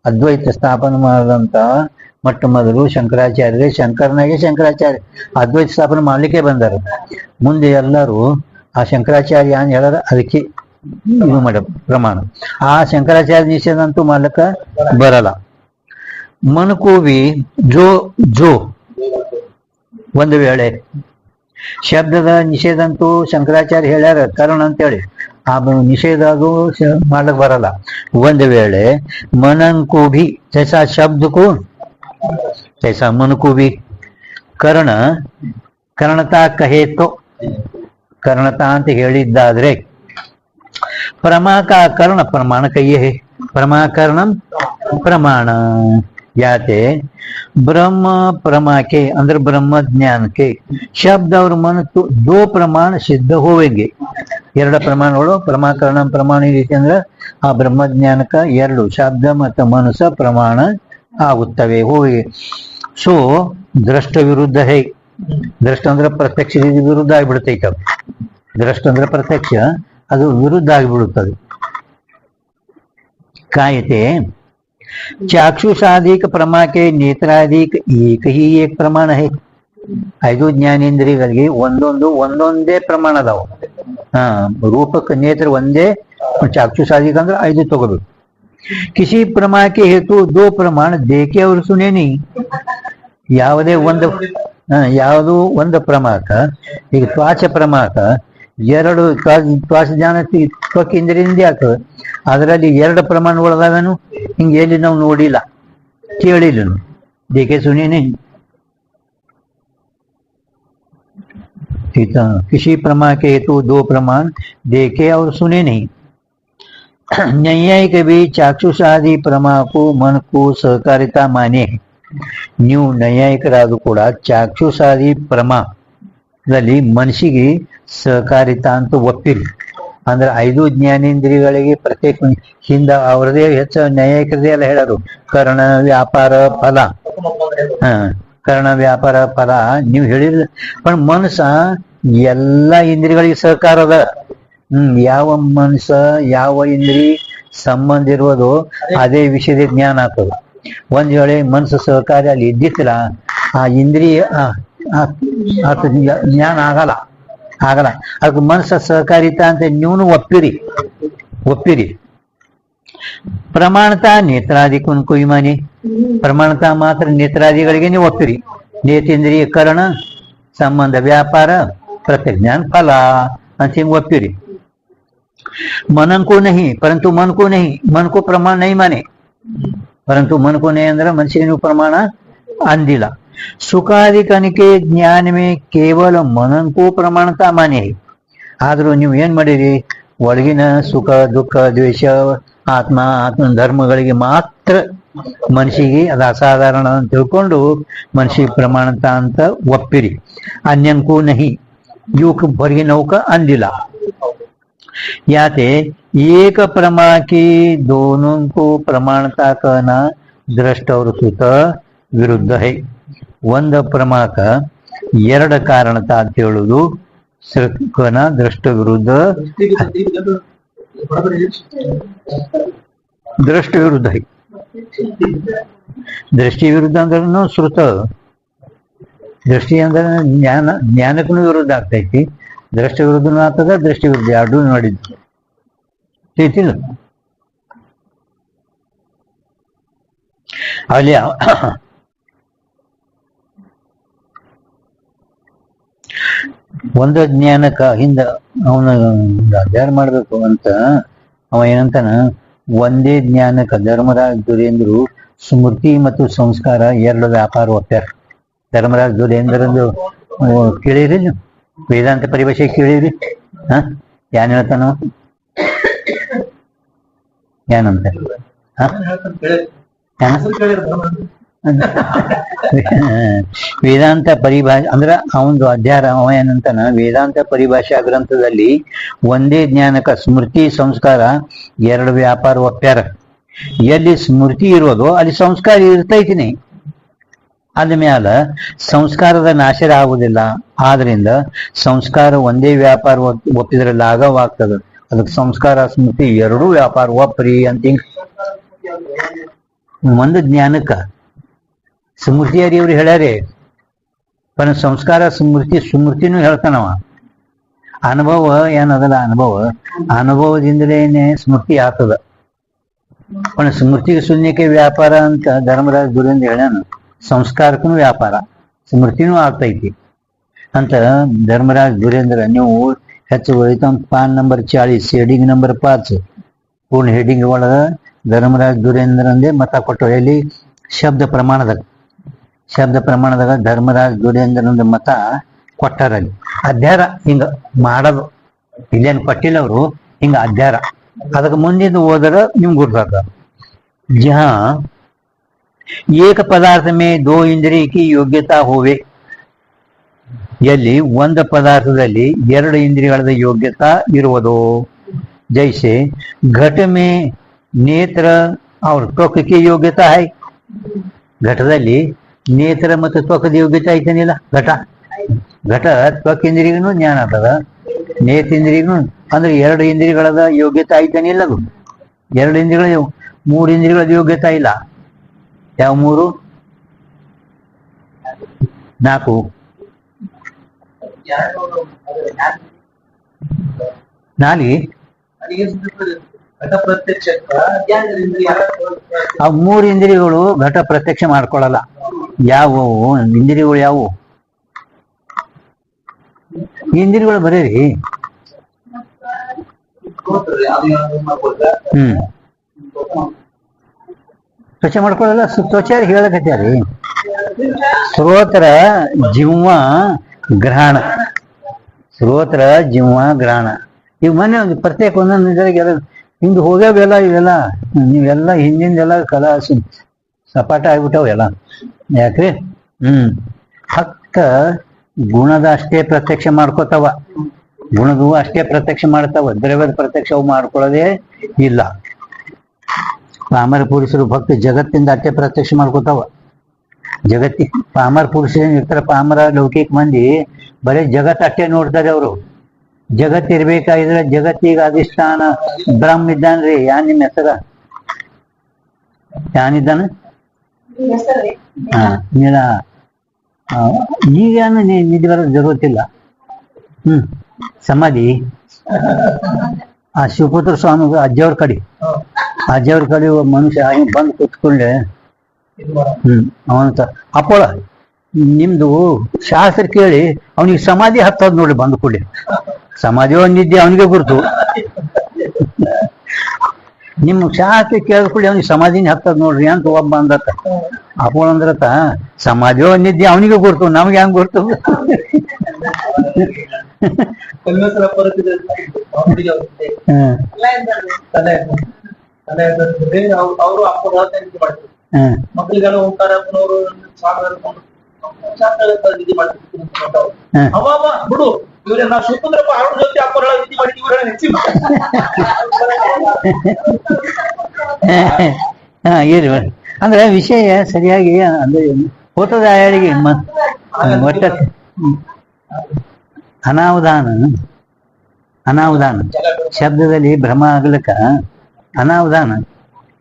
ಅದ್ವೈತ ಸ್ಥಾಪನೆ ಮಾಡಿದಂತ ಮೊಟ್ಟ ಮೊದಲು ಶಂಕರಾಚಾರ್ಯರೇ ಶಂಕರನಾಗೆ ಶಂಕರಾಚಾರ್ಯ ಅದ್ವೈತ ಸ್ಥಾಪನೆ ಮಾಡ್ಲಿಕ್ಕೆ ಬಂದರು ಮುಂದೆ ಎಲ್ಲರೂ ಆ ಶಂಕರಾಚಾರ್ಯ ಏನ್ ಹೇಳಾರ ಅದಕ್ಕೆ ಇದು ಮಾಡ ಪ್ರಮಾಣ ಆ ಶಂಕರಾಚಾರ್ಯ ನಿಷೇಧ ಅಂತೂ ಮಾಡ್ಲಿಕ್ಕ ಬರಲ್ಲ ಮನಕೂವಿ ಜೋ ಜೋ ಒಂದು ವೇಳೆ ಶಬ್ದದ ನಿಷೇಧ ಅಂತೂ ಶಂಕರಾಚಾರ್ಯ ಹೇಳ್ಯಾರ ಕಾರಣ ಅಂತೇಳಿ ಆ ನಿಷೇಧ ಅದು ಮಾಡ್ಲಿಕ್ಕೆ ಬರಲ್ಲ ಒಂದು ವೇಳೆ ಮನಂಕು ಭಿ ಜೈಸಾ ಶಬ್ದಕ್ಕೂ ಜೈಸಾ ಮನಕು ಭಿ ಕರ್ಣ ಕರ್ಣತಾ ಕಹೇತೋ ಕರ್ಣತಾ ಅಂತ ಹೇಳಿದ್ದಾದ್ರೆ ಪ್ರಮಾಕ ಕರ್ಣ ಪ್ರಮಾಣ ಕೈಯೇ ಪ್ರಮಾಕರಣಂ ಪ್ರಮಾಣ ಯಾತೆ ब्रह्म प्रमा के अंदर ब्रह्म ज्ञान के शब्द और मन तो दो प्रमाण सिद्ध होवेंगे ಎರಡು ಪ್ರಮಾಣಗಳು ಪ್ರಮಾಕರಣ ಪ್ರಮಾಣ ರೀತಿ ಅಂದ್ರೆ ಆ ಬ್ರಹ್ಮಜ್ಞಾನಕ ಎರಡು ಶಬ್ದ ಮತ್ತು ಮನಸ್ಸ ಪ್ರಮಾಣ ಆಗುತ್ತವೆ ಹೋಗಿ ಸೊ ದೃಷ್ಟ ವಿರುದ್ಧ ಹೇ ದೃಷ್ಟ ಅಂದ್ರೆ ಪ್ರತ್ಯಕ್ಷ ವಿರುದ್ಧ ಆಗಿಬಿಡುತ್ತೈತೆ ದೃಷ್ಟ ಅಂದ್ರೆ ಪ್ರತ್ಯಕ್ಷ ಅದು ವಿರುದ್ಧ ಆಗಿಬಿಡುತ್ತದೆ ಕಾಯತೆ चाक्षुषाधिक प्रमा के नेत्राधिक एक ही एक प्रमाण है ಐದು ಜ್ಞಾನೇಂದ್ರಿಯಗಳಿಗೆ ಒಂದೊಂದೇ ಪ್ರಮಾಣ ಅದಾವ ರೂಪಕ್ಕೆ ನೇತ್ರ ಒಂದೇ ಚಾಕ್ಷುಷಾಧಿಕ ಅಂದ್ರೆ ಐದು ತಗೋಬೇಕು ಕಿಸಿ ಪ್ರಮಾಕ್ಕೆ ಹೇತು ದೋ ಪ್ರಮಾಣ ದೇಕೆ ಅವರು ಸುನೇನಿ ಯಾವುದೇ ಯಾವುದು ಒಂದು ಪ್ರಮಾಕ ಈಗ ತ್ವಾಚ ಪ್ರಮಾಕ ಎರಡು ತ್ವಾಚ ಜ್ಞಾನ ತ್ವಕ್ ಇಂದ್ರಿಯಿಂದ ಯಾಕೆ ಅದರಲ್ಲಿ ಎರಡು ಪ್ರಮಾಣಗಳದಾವೇನು ಹಿಂಗೆ ಎಲ್ಲಿ ನಾವು ನೋಡಿಲ್ಲ ಕೇಳಿಲ್ಲ ದೇಕೆ ಸುನೇನಿ किसी प्रमा के हेतु दो प्रमाण देखे और सुने नहीं न्यायिक भी चाक्षुष आदि प्रमा को मन को सहकारिता माने न्यू ನ್ಯಾಯಿಕರಾದು ಕೂಡ ಚಾಕ್ಷುಷಾದಿ ಪ್ರಮಾದಲ್ಲಿ ಮನಸ್ಸಿಗೆ ಸಹಕಾರಿತಾ ಅಂತ ಒಪ್ಪಿರಿ ಅಂದ್ರೆ ಐದು ಜ್ಞಾನೇಂದ್ರಿಯಗಳಿಗೆ ಪ್ರತ್ಯೇಕ ಹಿಂದ ಅವರದೇ ಹೆಚ್ಚು ನ್ಯಾಯಿಕರದೇ ಎಲ್ಲ ಹೇಳೋರು ಕರ್ಣ ವ್ಯಾಪಾರ ಫಲ ಕರ್ಣ ವ್ಯಾಪಾರ ಫಲ ನೀವು ಹೇಳಿಲ್ಲ पण ಮನಸ್ಸ ಎಲ್ಲ ಇಂದ್ರಿಯಗಳಿಗೆ ಸಹಕಾರ ಅದ ಯಾವ ಮನಸ್ಸ ಯಾವ ಇಂದ್ರಿ ಸಂಬಂಧ ಇರುವುದೋ ಅದೇ ವಿಷಯದ ಜ್ಞಾನ ಆಗ್ತದೆ ಒಂದ್ ವೇಳೆ ಮನಸ್ಸು ಸಹಕಾರಿ ಅಲ್ಲಿ ಇದ್ದಿತ್ತಿಲ್ಲ ಆ ಇಂದ್ರಿಯ ಜ್ಞಾನ ಆಗಲ್ಲ ಅದಕ್ಕೆ ಮನಸ್ಸ ಸಹಕಾರಿತಾ ಅಂತ ನೀವು ಒಪ್ಪಿರಿ ಪ್ರಮಾಣತಾ ನೇತ್ರಾದಿ ಕುನ್ಕು ವಿಮಾನಿ ಪ್ರಮಾಣತಾ ಮಾತ್ರ ನೇತ್ರಾದಿಗಳಿಗೆ ನೀವು ಒಪ್ಪಿರಿ ನೇತೇಂದ್ರಿಯ ಕರಣ ಸಂಬಂಧ ವ್ಯಾಪಾರ ಪ್ರತ್ಯಜ್ಞಾನ ಫಲ ಅಂತ ಹಿಂಗೆ ಒಪ್ಪಿರಿ मन को नहीं परंतु मन को प्रमाण नहीं माने परंतु मन को नहीं अंदर मनुष्य प्रमाण अंदिल सुखादिकन के ज्ञान में केवल मनन को प्रमाणता माने आद्ರೂ ನೀವು ಏನ್ ಮಾಡಿರಿ ಒಳಗಿನ ಸುಖ ದುಃಖ ದ್ವೇಷ ಆತ್ಮ ಧರ್ಮಗಳಿಗೆ ಮಾತ್ರ ಮನಸ್ಸಿಗೆ ಅದು ಅಸಾಧಾರಣ ಅಂತ ತಿಳ್ಕೊಂಡು ಮನಸ್ಸಿಗೆ ಪ್ರಮಾಣತ ಅಂತ ಒಪ್ಪಿರಿ ಅನ್ಯಂಕೂ ನಹಿ ಯುಕ್ ಹೊರಗಿನೌಕ ಅಂದಿಲ್ಲ याते एक प्रमा की दोनों को प्रमाणता कहना दृष्ट और सुत विरुद्ध है ಒಂದ ಪ್ರಮಾಕ ಎರಡು ಕಾರಣತಾ ಅಂತ ಹೇಳುವುದು ಕನ ದೃಷ್ಟ ವಿರುದ್ಧ है दृष्टि विरुद्ध अंद्ರೂ श्रुत दृष्टि ಅಂದ್ರೆ ಜ್ಞಾನಕ್ಕೂ ವಿರುದ್ಧ ಆಗ್ತೈತಿ ದೃಷ್ಟಿ ವಿರುದ್ಧನೂ ಆಗ್ತದ ದೃಷ್ಟಿ ವಿರುದ್ಧ ಎರಡೂ ನೋಡಿದ್ದು ತಿಳಿತಿಲ್ಲ ಅಲ್ಲಿ ಒಂದು ಜ್ಞಾನಕ್ಕ ಹಿಂದ ಅವನ ಅಧ್ಯಯನ ಮಾಡ್ಬೇಕು ಅಂತ ಅವ ಏನಂತಾನ ಒಂದೇ ಜ್ಞಾನಕ್ಕ ಧರ್ಮರಾಜ ದುರೇಂದ್ರು ಸ್ಮೃತಿ ಮತ್ತು ಸಂಸ್ಕಾರ ಎರಡು ವ್ಯಾಪಾರ ಒಪ್ಪ್ಯಾರ ಧರ್ಮರಾಜ ದುರೇಂದ್ರಂದು ಕೇಳಿರಿ ನೀವು ವೇದಾಂತ ಪರಿಭಾಷೆ ಕೇಳಿರಿ ಏನ್ ಹೇಳ್ತಾನ ಏನಂತ ವೇದಾಂತ ಪರಿಭಾಷೆ ಅಂದ್ರ ಅವಂದು ಅಧ್ಯಾಯ ಅವ ಏನಂತಾನ ವೇದಾಂತ ಪರಿಭಾಷಾ ಗ್ರಂಥದಲ್ಲಿ ಒಂದೇ ಜ್ಞಾನಕ ಸ್ಮೃತಿ ಸಂಸ್ಕಾರ ಎರಡು ವ್ಯಾಪಾರ ಒಪ್ಪ್ಯಾರ ಎಲ್ಲಿ ಸ್ಮೃತಿ ಇರೋದು ಅಲ್ಲಿ ಸಂಸ್ಕಾರ ಇರ್ತೈತಿನಿ. ಆದ್ಮ್ಯಾಲ ಸಂಸ್ಕಾರದ ನಾಶ ಆಗುವುದಿಲ್ಲ. ಆದ್ರಿಂದ ಸಂಸ್ಕಾರ ಒಂದೇ ವ್ಯಾಪಾರ ಒಪ್ಪಿದ್ರೆ ಲಾಘವಾಗ್ತದ. ಅದಕ್ಕೆ ಸಂಸ್ಕಾರ ಸ್ಮೃತಿ ಎರಡೂ ವ್ಯಾಪಾರ ಒಪ್ಪ್ರಿ ಅಂತ ಹಿಂಗ್ ಒಂದು ಜ್ಞಾನಕ್ಕ ಸ್ಮೃತಿಯರಿವ್ರು ಹೇಳ್ಯಾರೆ. पण ಸಂಸ್ಕಾರ ಸ್ಮೃತಿನೂ ಹೇಳ್ತಾನವ. ಅನುಭವ ಏನದಲ್ಲ, ಅನುಭವದಿಂದಲೇನೆ ಸ್ಮೃತಿ ಆಗ್ತದ. पण ಸ್ಮೃತಿಗೆ ಶೂನ್ಯಕ್ಕೆ ವ್ಯಾಪಾರ ಅಂತ ಧರ್ಮರಾಜ ಗುರುವಿಂದ ಹೇಳ್ಯಾನ. ಸಂಸ್ಕಾರಕ್ಕೂ ವ್ಯಾಪಾರ, ಸ್ಮೃತಿನೂ ಆಗ್ತೈತಿ ಅಂತ ಧರ್ಮರಾಜ ಗುರೇಂದ್ರ. ನೀವು ಹೆಚ್ಚು ಪಾನ್ ನಂಬರ್ 40 ಹೆಡಿಂಗ್ ನಂಬರ್ 5 ಪೂರ್ಣ ಹೆಡಿಂಗ್ ಒಳಗ ಧರ್ಮರಾಜ ಗುರೇಂದ್ರ ಅಂದೇ ಮತ ಕೊಟ್ಟು ಎಲ್ಲಿ ಶಬ್ದ ಪ್ರಮಾಣದಾಗ ಧರ್ಮರಾಜ ಗುರೇಂದ್ರಂದ ಮತ ಕೊಟ್ಟಾರಲ್ಲಿ. ಅಧ್ಯಾರ ಹಿಂಗ ಮಾಡೋದು ಇಲ್ಲೇನು ಕೊಟ್ಟಿಲ್ಲ ಅವರು, ಹಿಂಗ ಅಧ್ಯಾರ. ಅದಕ್ಕೆ ಮುಂದಿನ ಓದರ ನಿಮ್ಗೆ ಗುರ್ತಾಕ. ಜहाँ ಏಕ ಪದಾರ್ಥ ಮೇ ದೋ ಇಂದ್ರಿಯ ಕಿ ಯೋಗ್ಯತಾ ಹೋವೆ, ಎಲ್ಲಿ ಒಂದು ಪದಾರ್ಥದಲ್ಲಿ ಎರಡು ಇಂದ್ರಿಯಗಳ ಯೋಗ್ಯತಾ ಇರುವುದು. ಜೈಸೆ ಘಟ ಮೇ ನೇತ್ರ ಅವ್ರ ತ್ವಕಕ್ಕೆ ಯೋಗ್ಯತಾ ಹೈ. ಘಟದಲ್ಲಿ ನೇತ್ರ ಮತ್ತು ತ್ವಕದ ಯೋಗ್ಯತೆ ಐತನಿಲ್ಲ. ಘಟ ತ್ವಕ್ ಇಂದ್ರಿಯಗೂ ಜ್ಞಾನ ಆಗ್ತದ, ನೇತ್ರೇಂದ್ರಿಯಗೂ. ಅಂದ್ರೆ ಎರಡು ಇಂದ್ರಿಯಗಳದ ಯೋಗ್ಯತೆ ಐತನಿಲ್ಲ. ಅದು ಎರಡು ಇಂದ್ರಿಯಗಳ, 3 ಇಂದ್ರಿಯಗಳ ಯೋಗ್ಯತಾ ಇಲ್ಲ. ಯಾವ 3? 4 ನಾಲಿ ಆ 3 ಇಂದ್ರಿಯಗಳು ಘಟ ಪ್ರತ್ಯಕ್ಷ ಮಾಡ್ಕೊಳ್ಳಲ್ಲ. ಯಾವುವು ಇಂದ್ರಿಯಗಳು? ಯಾವುವು ಇಂದ್ರಿಯಗಳು? ಬರೀರಿ ತ್ವಚ ಮಾಡ್ಕೊಳ್ಳಲ್ಲ. ತ್ವಚ ಹೇಳಕತ್ಯಾರಿ. ಶ್ರೋತ್ರ ಜಿವ್ವ ಗ್ರಹಣ, ಶ್ರೋತ್ರ ಜಿವ್ವ ಗ್ರಹಣ. ಈಗ ಮೊನ್ನೆ ಒಂದು ಪ್ರತ್ಯೇಕ ಒಂದೊಂದು ಇದರಿಗೆಲ್ಲ ಹಿಂಗೆ ಹೋಗ್ಯಾವೆಲ್ಲ. ಇವೆಲ್ಲ ನೀವೆಲ್ಲ ಹಿಂದಿಂದೆಲ್ಲ ಕಲಾ ಸಪಾಟ ಆಗ್ಬಿಟ್ಟವು ಎಲ್ಲ. ಯಾಕ್ರಿ? ಫಕ್ತ ಗುಣದ ಅಷ್ಟೇ ಪ್ರತ್ಯಕ್ಷ ಮಾಡ್ಕೋತಾವ, ಗುಣದೂ ಅಷ್ಟೇ ಪ್ರತ್ಯಕ್ಷ ಮಾಡ್ತಾವ. ದ್ರವ್ಯದ ಪ್ರತ್ಯಕ್ಷ ಅವು ಮಾಡ್ಕೊಳ್ಳೋದೇ ಇಲ್ಲ. ಪಾಮರ ಪುರುಷರು ಭಕ್ತ ಜಗತ್ತಿಂದ ಅಷ್ಟೇ ಪ್ರತ್ಯಕ್ಷ ಮಾಡ್ಕೋತಾವ. ಪಾಮರ ಪುರುಷರು ಏನಿರ್ತಾರ, ಪಾಮರ ಲೌಕಿಕ ಮಂದಿ ಬರೀ ಜಗತ್ ಅಷ್ಟೇ ನೋಡ್ತಾರೆ ಅವರು. ಜಗತ್ತಿರ್ಬೇಕಾಗಿದ್ರೆ ಜಗತ್ತಿಗೆ ಅಧಿಷ್ಠಾನ ಬ್ರಹ್ಮ ಇದ್ದಾನ್ರಿ. ಯಾನ್ ನಿಮ್ಮ ಹೆಸರ? ಯಾನಿದ್ದಾನ? ಈಗೇನು ನಿದ್ದೆ ಬರೋದು ಜರುತ್ತಿಲ್ಲ. ಸಮಾಧಿ ಆ ಶಿವಪುತ್ರ ಸ್ವಾಮಿ ಅಜ್ಜವ್ರ ಕಡೆ ಒಬ್ಬ ಮನುಷ್ಯ ಬಂದು ಕೂತ್ಕೊಂಡೆ. ಅವಂತ ಅಪ್ಪಳ ನಿಮ್ದು ಶಾಸ್ತ್ರ ಕೇಳಿ ಅವನಿಗೆ ಸಮಾಧಿ ಹತ್ತದ್ ನೋಡಿ. ಬಂದು ಕೂಡಿ ಸಮಾಧಿ ನಿದ್ದೆ ಅವನಿಗೆ ಗುರ್ತು. ನಿಮ್ ಶಾಸ್ತ್ರ ಕೇಳಿದ್ಕೊಳ್ಳಿ ಅವನಿಗೆ ಸಮಾಧಿನ ಹತ್ತದ್ ನೋಡ್ರಿ ಅಂತ ಒಬ್ಬ ಅಂದತ್ತ. ಅಪ್ಪಳ ಅಂದ್ರತ ಸಮಾಧಿ ನಿದ್ದೆ ಅವನಿಗೆ ಗುರ್ತು, ನಮ್ಗೆ ಹೆಂಗ್ ಗುರ್ತು? ಮಕ್ಕಳಿಗೆಲ್ಲ ಹೋಗ್ತಾರೆ ಬಿಡು ಇವ್ರೆ ನಾ ಸುತ್ತಂದ್ರಪ್ಪ ಅವ್ರ ಜೊತೆ ಅಪ್ಪರ ರೀತಿ ಮಾಡಿ ಇವ್ರ ಹೆಚ್ಚಿ ಅಂದ್ರೆ ವಿಷಯ ಸರಿಯಾಗಿ ಅಂದ್ರೆ ಹೋತದ ಆಯಾಳಿಗೆ ಒಟ್ಟ ಅನಾವಧಾನ ಶಬ್ದದಲ್ಲಿ ಭ್ರಮ ಆಗ್ಲಿಕ್ಕ ಅನಾವಧಾನ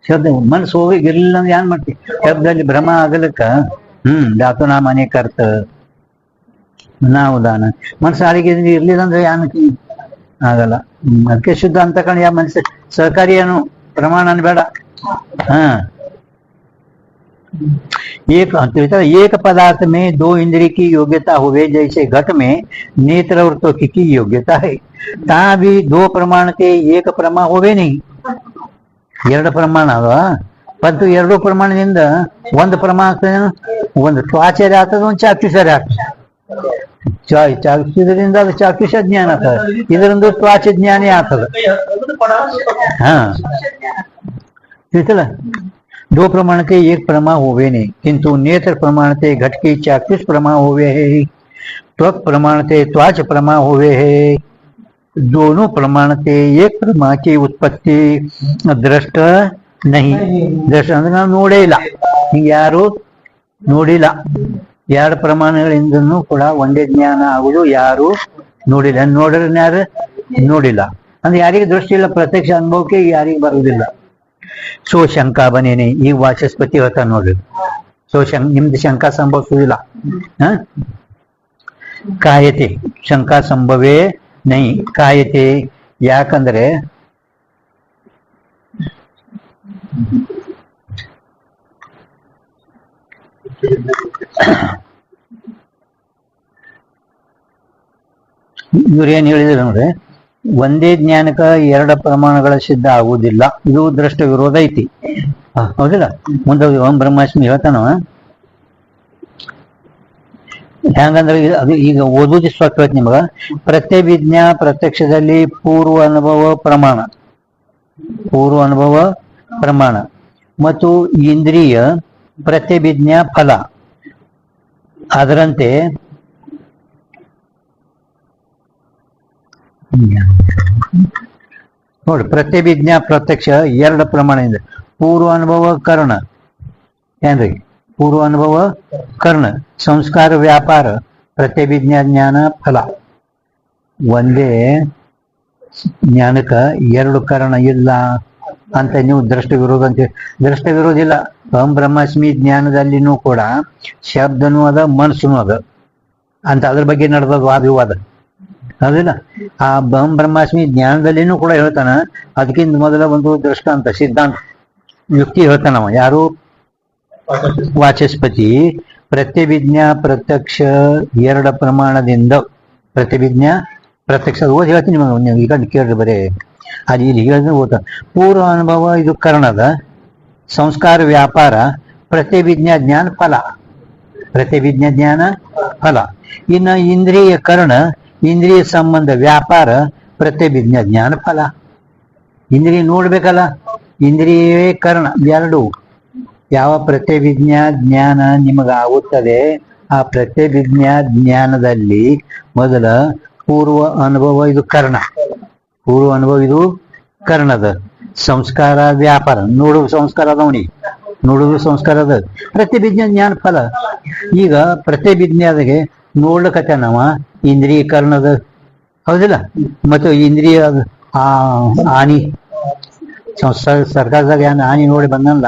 ಶಬ್ದ ಮನಸ್ಸು ಹೋಗಿ ಇರ್ಲಿಲ್ಲ ಅಂದ್ರೆ ಏನ್ ಮಾಡ್ತೀವಿ? ಶಬ್ದದಲ್ಲಿ ಭ್ರಮ ಆಗಲಿಕ್ಕ ಧಾತು ನಾಮನೆ ಕರ್ತ ಅನಾವಧಾನ. ಮನಸ್ಸು ಅಡಿಗೆ ಇರ್ಲಿಲ್ಲ ಅಂದ್ರೆ ಏನ್ ಆಗಲ್ಲ. ಅದಕ್ಕೆ ಶುದ್ಧ ಅಂತ ಕಂಡು ಯಾವ ಮನಸ್ಸು ಸಹಕಾರಿ ಏನು ಪ್ರಮಾಣ ಬೇಡ. एक पदार्थ में दो इंद्रिय की योग्यता हुए, जैसे घट में नेत्र और त्वक की योग्यता है। ता भी दो प्रमाण के एक प्रमा होवे नहीं. ಎರಡು ಪ್ರಮಾಣ ಅದ, ಪಂತು ಎರಡು ಪ್ರಮಾಣದಿಂದ ಒಂದು ಪ್ರಮಾಣ ಆಗ್ತದೆ. ಒಂದು ತ್ವಾಚಾರಿ ಆಗ್ತದೆ, ಒಂದು ಚಾಕ್ಷುಷಾರಿ ಆಗ್ತದೆ. ಚಾಕ್ಷುಷದಿಂದ ಅದು ಚಾಕ್ಷುಷ ಜ್ಞಾನ ಆಗ್ತದೆ, ಇದರಿಂದ ತ್ವಾಚ ಜ್ಞಾನೇ ಆಗ್ತದೆ. ತಿಳಿತಲ್ಲ? दो प्रमाण के एक प्रमा होवे नहीं, किंतु नेत्र प्रमाण से घट की चाक्षुष प्रमा होवे है, त्वक प्रमाण से त्वाच प्रमा होवे है। दोनों प्रमाण से एक प्रमा की उत्पत्ति दृष्ट ನಹಿ ದೃಷ್ಟ ಅಂದ್ರೆ ನಾವು ನೋಡೇ ಇಲ್ಲ, ಹಿಂಗೆ ಯಾರು ನೋಡಿಲ್ಲ. ಎರಡು ಪ್ರಮಾಣಗಳಿಂದನೂ ಕೂಡ ಒಂದೇ ಜ್ಞಾನ ಆಗುದು ಯಾರು ನೋಡಿಲ್ಲ. ನೋಡಿದ್ರೆ ಯಾರು ನೋಡಿಲ್ಲ ಅಂದ್ರೆ ಯಾರಿಗೆ ದೃಷ್ಟಿ ಇಲ್ಲ, ಪ್ರತ್ಯಕ್ಷ ಅನುಭವಕ್ಕೆ ಯಾರಿಗೆ ಬರುವುದಿಲ್ಲ. ಸೋ ಶಂಕಾ ಬನೇನೆ, ಈಗ ವಾಚಸ್ಪತಿ ಹೇಳ್ತಾ ನೋಡ್ರಿ. ನಿಮ್ದು ಶಂಕಾ ಸಂಭವಿಸುವುದಿಲ್ಲ. ಕಾಯತೆ ಶಂಕಾ ಸಂಭವೇ ನೈ ಕಾಯತೆ. ಯಾಕಂದ್ರೆ ಇವ್ರೇನ್ ಹೇಳಿದ್ರು ನೋಡ್ರಿ, ಒಂದೇ ಜ್ಞಾನಕ್ಕ ಎರಡು ಪ್ರಮಾಣಗಳ ಸಿದ್ಧ ಆಗುವುದಿಲ್ಲ. ಇದು ದೃಷ್ಟ ವಿರೋಧ ಐತಿ, ಹೌದಿಲ್ಲ? ಮುಂದೆ ಓಂ ಬ್ರಹ್ಮಾಸ್ಮಿ ಹೇಳ್ತಾನ ಹೆಂಗಂದ್ರೆ ಅದು ಈಗ ಓದುವುದು ಸ್ವಚ್ಛ ನಿಮಗ. ಪ್ರತ್ಯಭಿಜ್ಞಾ ಪ್ರತ್ಯಕ್ಷದಲ್ಲಿ ಪೂರ್ವ ಅನುಭವ ಪ್ರಮಾಣ ಮತ್ತು ಇಂದ್ರಿಯ ಪ್ರತ್ಯಭಿಜ್ಞಾ ಫಲ. ಅದರಂತೆ ನೋಡಿ, ಪ್ರತ್ಯಭಿಜ್ಞಾ ಪ್ರತ್ಯಕ್ಷ ಎರಡು ಪ್ರಮಾಣ ಇದೆ. ಪೂರ್ವ ಅನುಭವ ಕರ್ಣ ಏನ್ರಿ? ಪೂರ್ವ ಅನುಭವ ಕರ್ಣ, ಸಂಸ್ಕಾರ ವ್ಯಾಪಾರ, ಪ್ರತ್ಯಭಿಜ್ಞಾ ಜ್ಞಾನ ಫಲ. ಒಂದೇ ಜ್ಞಾನಕ್ಕ ಎರಡು ಕಾರಣ ಇಲ್ಲ ಅಂತ ನೀವು ದೃಷ್ಟ ವಿರೋಧ ಅಂತ. ದೃಷ್ಟ ವಿರೋಧ ಇಲ್ಲ. ಅಹಂ ಬ್ರಹ್ಮಾಸ್ಮಿ ಜ್ಞಾನದಲ್ಲಿನೂ ಕೂಡ ಶಬ್ದನೂ ಅದ, ಮನಸ್ಸುನೂ ಅದ ಅಂತ ಅದ್ರ ಬಗ್ಗೆ ನಡೆದ ವಾದ ಹೌದಿಲ್ಲ? ಆ ಅಹಂ ಬ್ರಹ್ಮಾಸ್ಮಿ ಜ್ಞಾನದಲ್ಲಿನೂ ಕೂಡ ಹೇಳ್ತಾನ. ಅದಕ್ಕಿಂತ ಮೊದಲ ಒಂದು ದೃಷ್ಟಾಂತ ಸಿದ್ಧಾಂತ ಯುಕ್ತಿ ಹೇಳ್ತಾನವ. ಯಾರು? ವಾಚಸ್ಪತಿ. ಪ್ರತ್ಯಭಿಜ್ಞಾ ಪ್ರತ್ಯಕ್ಷ ಎರಡು ಪ್ರಮಾಣದಿಂದ, ಪ್ರತ್ಯಭಿಜ್ಞಾ ಪ್ರತ್ಯಕ್ಷ ಓದಿ ಹೇಳ್ತೀನಿ ನಿಮಗೆ, ಈಗ ಕೇಳ್ರಿ ಬರೇ ಅದು ಇಲ್ಲಿ ಹೇಳಿದ್ರೆ ಓದ್ತಾನೆ. ಪೂರ್ವ ಅನುಭವ ಇದು ಕರ್ಣದ, ಸಂಸ್ಕಾರ ವ್ಯಾಪಾರ, ಪ್ರತ್ಯಭಿಜ್ಞಾ ಜ್ಞಾನ ಫಲ. ಪ್ರತ್ಯಭಿಜ್ಞಾ ಜ್ಞಾನ ಫಲ. ಇನ್ನು ಇಂದ್ರಿಯ ಕರ್ಣ, ಇಂದ್ರಿಯ ಸಂಬಂಧ ವ್ಯಾಪಾರ, ಪ್ರತ್ಯಭಿಜ್ಞಾ ಜ್ಞಾನ ಫಲ. ಇಂದ್ರಿಯ ನೋಡ್ಬೇಕಲ್ಲ, ಇಂದ್ರಿಯವೇ ಕರ್ಣ ಎರಡು. ಯಾವ ಪ್ರತ್ಯಭಿಜ್ಞಾ ಜ್ಞಾನ ನಿಮಗಾಗುತ್ತದೆ ಆ ಪ್ರತ್ಯಭಿಜ್ಞಾ ಜ್ಞಾನದಲ್ಲಿ ಮೊದಲ ಪೂರ್ವ ಅನುಭವ ಇದು ಕರ್ಣ, ಪೂರ್ವ ಅನುಭವ ಇದು ಕರ್ಣದ. ಸಂಸ್ಕಾರ ವ್ಯಾಪಾರ, ನೋಡುವ ಸಂಸ್ಕಾರ ಅದವನಿ, ನೋಡುವ ಸಂಸ್ಕಾರ ಅದ. ಪ್ರತ್ಯಭಿಜ್ಞಾ ಜ್ಞಾನ ಫಲ. ಈಗ ಪ್ರತ್ಯಭಿಜ್ಞಾದಾಗೆ ನೋಡ್ಲಿಕತ್ತ ನಾವ ಇಂದ್ರಿಯ ಕರ್ಣದ, ಹೌದಿಲ್ಲ? ಮತ್ತು ಇಂದ್ರಿಯ ಆನಿ ಸರ್ಕಾರದಾಗ ಏನ್ ಆನಿ ನೋಡಿ ಬಂದಲ್ಲ,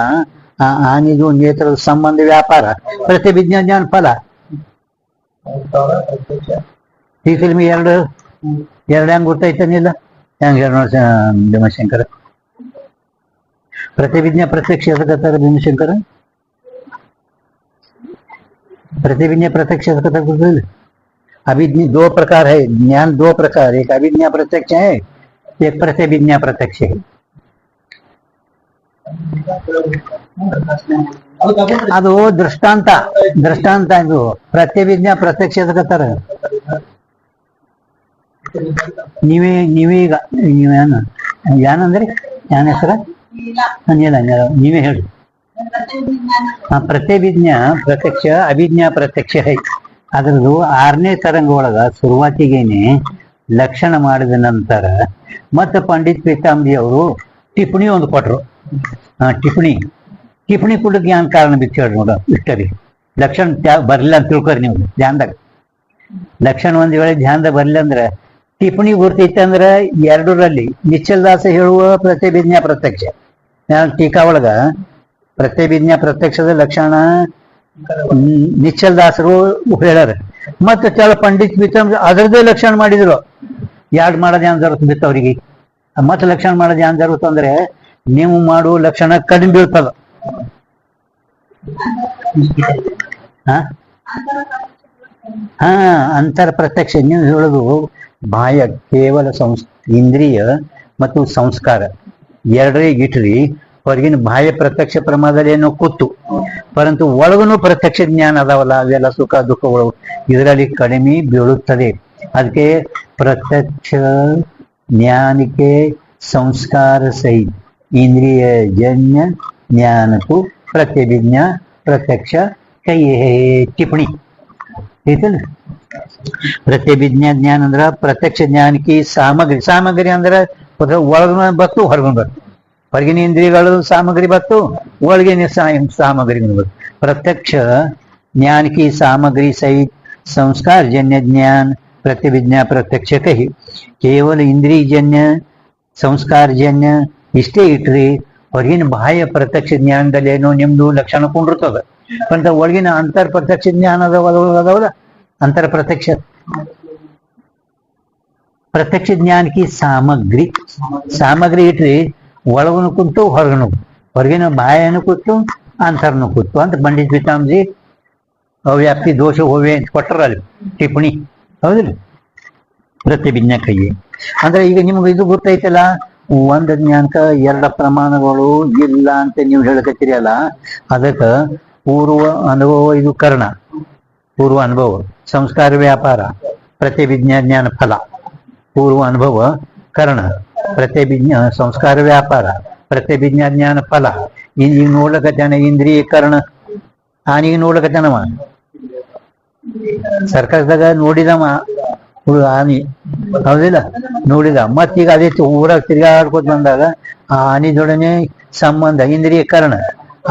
ಆ ಆನಿದು ನೇತ್ರದ ಸಂಬಂಧ ವ್ಯಾಪಾರ, ಪ್ರತ್ಯಭಿಜ್ಞಾ ಜ್ಞಾನ ಫಲ. ಈ ಫಿಲ್ಮ್ ಎರಡು ಹೆಂಗ್ ಗೊತ್ತಾಯ್ತಾನಿಲ್ಲ? ಹೆಂಗ್ ಹೇಳ ಭೀಮಶಂಕರ? ಪ್ರತ್ಯಭಿಜ್ಞಾ ಪ್ರತ್ಯಕ್ಷ ಎದಕತ್ತಾರ ಭೀಮಶಂಕರ? प्रतिविज्ञा प्रत्यक्ष अभिज्ञा दो प्रकार है, ज्ञान दो प्रकार, एक अभिज्ञा प्रत्यक्ष है, एक प्रतिविज्ञा प्रत्यक्ष है. ಅದು ದೃಷ್ಟಾಂತ, ದೃಷ್ಟಾಂತ ಇದು. ಪ್ರತ್ಯಭಿಜ್ಞಾ ಪ್ರತ್ಯಕ್ಷ ಎದಕತ್ತಾರ? ನೀವೀಗ ಏನಂದ್ರಿ? ಯಾನ ಹೆಸರ? ನೀವೇ ಹೇಳಿ. ಪ್ರತ್ಯಭಿಜ್ಞಾ ಪ್ರತ್ಯಕ್ಷ ಅಭಿಜ್ಞಾ ಪ್ರತ್ಯಕ್ಷ ಹೈ. ಅದ್ರದ್ದು 6ನೇ ತರಂಗ ಒಳಗ ಶುರುವಾತಿಗೇನೆ ಲಕ್ಷಣ ಮಾಡಿದ ನಂತರ ಮತ್ತೆ ಪಂಡಿತ್ ಪೀತಾಂಬಿ ಅವರು ಟಿಪ್ಪಣಿ ಒಂದು ಕೊಟ್ರು. ಟಿಪ್ಪಣಿ ಕೊಡಕ್ಕೆ ಜ್ಞಾನ ಕಾರಣ ಬಿಟ್ಟು ಹೇಳ್ರಿ ನೋಡ. ಇಷ್ಟರಿ ಲಕ್ಷಣ ಬರ್ಲಿಲ್ಲ ಅಂತ ತಿಳ್ಕೊರಿ ನೀವು ಧ್ಯಾನದಾಗ. ಲಕ್ಷಣ ಒಂದ್ ವೇಳೆ ಧ್ಯಾನದಾಗ ಬರ್ಲಿಲ್ಲ ಅಂದ್ರೆ ಟಿಪ್ಪಣಿ ಗುರ್ತೈತೆ ಅಂದ್ರೆ ಎರಡರಲ್ಲಿ ನಿಶ್ಚಲ್ ದಾಸ ಹೇಳುವ ಪ್ರತ್ಯಭಿಜ್ಞಾ ಪ್ರತ್ಯಕ್ಷ ಟೀಕಾ ಒಳಗ ಪ್ರತ್ಯಭಿಜ್ಞಾ ಪ್ರತ್ಯಕ್ಷದ ಲಕ್ಷಣ ನಿಶ್ಚಲ್ ದಾಸರು ಹೇಳ್ಯಾರ. ಮತ್ತೆ ಕೆಲ ಪಂಡಿತ್ ಬಿತ್ತಂದ್ರೆ ಅದರದ್ದೇ ಲಕ್ಷಣ ಮಾಡಿದ್ರು. ಯಾಡ್ ಮಾಡೋದು ಏನ್ ಜರುತ್ ಬಿತ್ತು ಅವ್ರಿಗೆ. ಮತ್ತೆ ಲಕ್ಷಣ ಮಾಡೋದು ಏನ್ ಜರುತ್ ಅಂದ್ರೆ ನೀವು ಮಾಡುವ ಲಕ್ಷಣ ಕಡಿಮೆ ಬೀಳ್ತದ. ಅಂತರ ಪ್ರತ್ಯಕ್ಷ ನೀವು ಹೇಳೋದು ಬಾಹ್ಯ ಕೇವಲ ಇಂದ್ರಿಯ ಮತ್ತು ಸಂಸ್ಕಾರ ಎರಡರಿಗೆ ಇಟ್ರಿ. ಹೊರಗಿನ ಬಾಹ್ಯ ಪ್ರತ್ಯಕ್ಷ ಪ್ರಮಾದದಲ್ಲಿ ಏನೋ ಕೂತು, ಪರಂತು ಒಳಗನು ಪ್ರತ್ಯಕ್ಷ ಜ್ಞಾನ ಅದಾವಲ್ಲ, ಅವೆಲ್ಲ ಸುಖ ದುಃಖಗಳು ಇದರಲ್ಲಿ ಕಡಿಮೆ ಬೀಳುತ್ತದೆ. ಅದಕ್ಕೆ ಪ್ರತ್ಯಕ್ಷ ಜ್ಞಾನಕ್ಕೆ ಸಂಸ್ಕಾರ ಸಹಿತ ಇಂದ್ರಿಯ ಜನ್ಯ ಜ್ಞಾನಕ್ಕೂ ಪ್ರತ್ಯಭಿಜ್ಞಾ ಪ್ರತ್ಯಕ್ಷ ಕೈ ಟಿಪ್ಪಣಿ ಐತಲ್ಲ. ಪ್ರತ್ಯಭಿಜ್ಞಾ ಜ್ಞಾನ ಅಂದ್ರ ಪ್ರತ್ಯಕ್ಷ ಜ್ಞಾನಕ್ಕೆ ಸಾಮಗ್ರಿ. ಸಾಮಗ್ರಿ ಅಂದ್ರ ಒಳಗನ ಬತ್ತು ಹೊರಗನ ಬತ್ತು. ಹೊರಗಿನ ಇಂದ್ರಿಯಗಳು सामग्री बतो ಒಳಗಿನ सामग्री बतो प्रत्यक्ष ज्ञान की सामग्री सहित संस्कार जन्य ज्ञान प्रतिविज्ञा प्रत्यक्ष कही केवल इंद्रिय जन्य संस्कार जन्य इष्टे इट्री ಹೊರಗಿನ ಬಾಹ್ಯ ಪ್ರತ್ಯಕ್ಷ ಜ್ಞಾನದಲ್ಲಿ ಏನೋ ನಿಮ್ದು ಲಕ್ಷಣ ಕೊಂಡಿರ್ತದೆ पण ಒಳಗಿನ ಅಂತರ್ ಪ್ರತ್ಯಕ್ಷ ಜ್ಞಾನ ಅದಾವಲ್ಲ अंतर प्रत्यक्ष प्रत्यक्ष ज्ञान की सामग्री इट्री ಒಳಗನು ಕೂತು ಹೊರಗನು ಹೊರಗಿನ ಬಾಹ್ಯನು ಕೂತು ಅಂತರ್ನು ಕೂತು ಅಂತ ಪಂಡಿತ್ ಪಿತಾಂಬಜಿ ಅವ್ಯಾಪ್ತಿ ದೋಷ ಹೋವೆ ಅಂತ ಕೊಟ್ಟರಲ್ಲಿ ಟಿಪ್ಪಣಿ ಹೌದಿಲ್ಲ ಪ್ರತಿಭಿಜ್ಞ ಕೈಯೇ ಅಂದ್ರೆ ಈಗ ನಿಮ್ಗೆ ಇದು ಗೊತ್ತೈತಲ್ಲ ಒಂದ್ ಜ್ಞಾನಕ ಎರಡ ಪ್ರಮಾಣಗಳು ಇಲ್ಲ ಅಂತ ನೀವು ಹೇಳಕತ್ತೀರಿ ಅಲ್ಲ ಅದಕ್ಕೆ ಪೂರ್ವ ಅನುಭವ ಇದು ಕರ್ಣ पूर्व अनुभव संस्कार व्यापार प्रतिविज्ञा ज्ञान फल पूर्व अनुभव कर्ण प्रतिविज्ञा संस्कार व्यापार प्रतिविज्ञा ज्ञान फल ಈಗ ನೋಡ್ಲಕತ್ತಾನ ಇಂದ್ರಿಯ ಕರ್ಣ ಆನಿಗೆ ನೋಡ್ಲಕತ್ತಾನವ ಸರ್ಕಸ್ದಾಗ ನೋಡಿದವ ಆನಿ ಹೌದಿಲ್ಲ ನೋಡಿದ ಮತ್ತೀಗ ಅದೇ ಊರಾಗ ತಿರ್ಗಾಡ್ಕೋತ ಬಂದಾಗ ಆ ಆನಿದೊಡನೆ ಸಂಬಂಧ ಇಂದ್ರಿಯ ಕರ್ಣ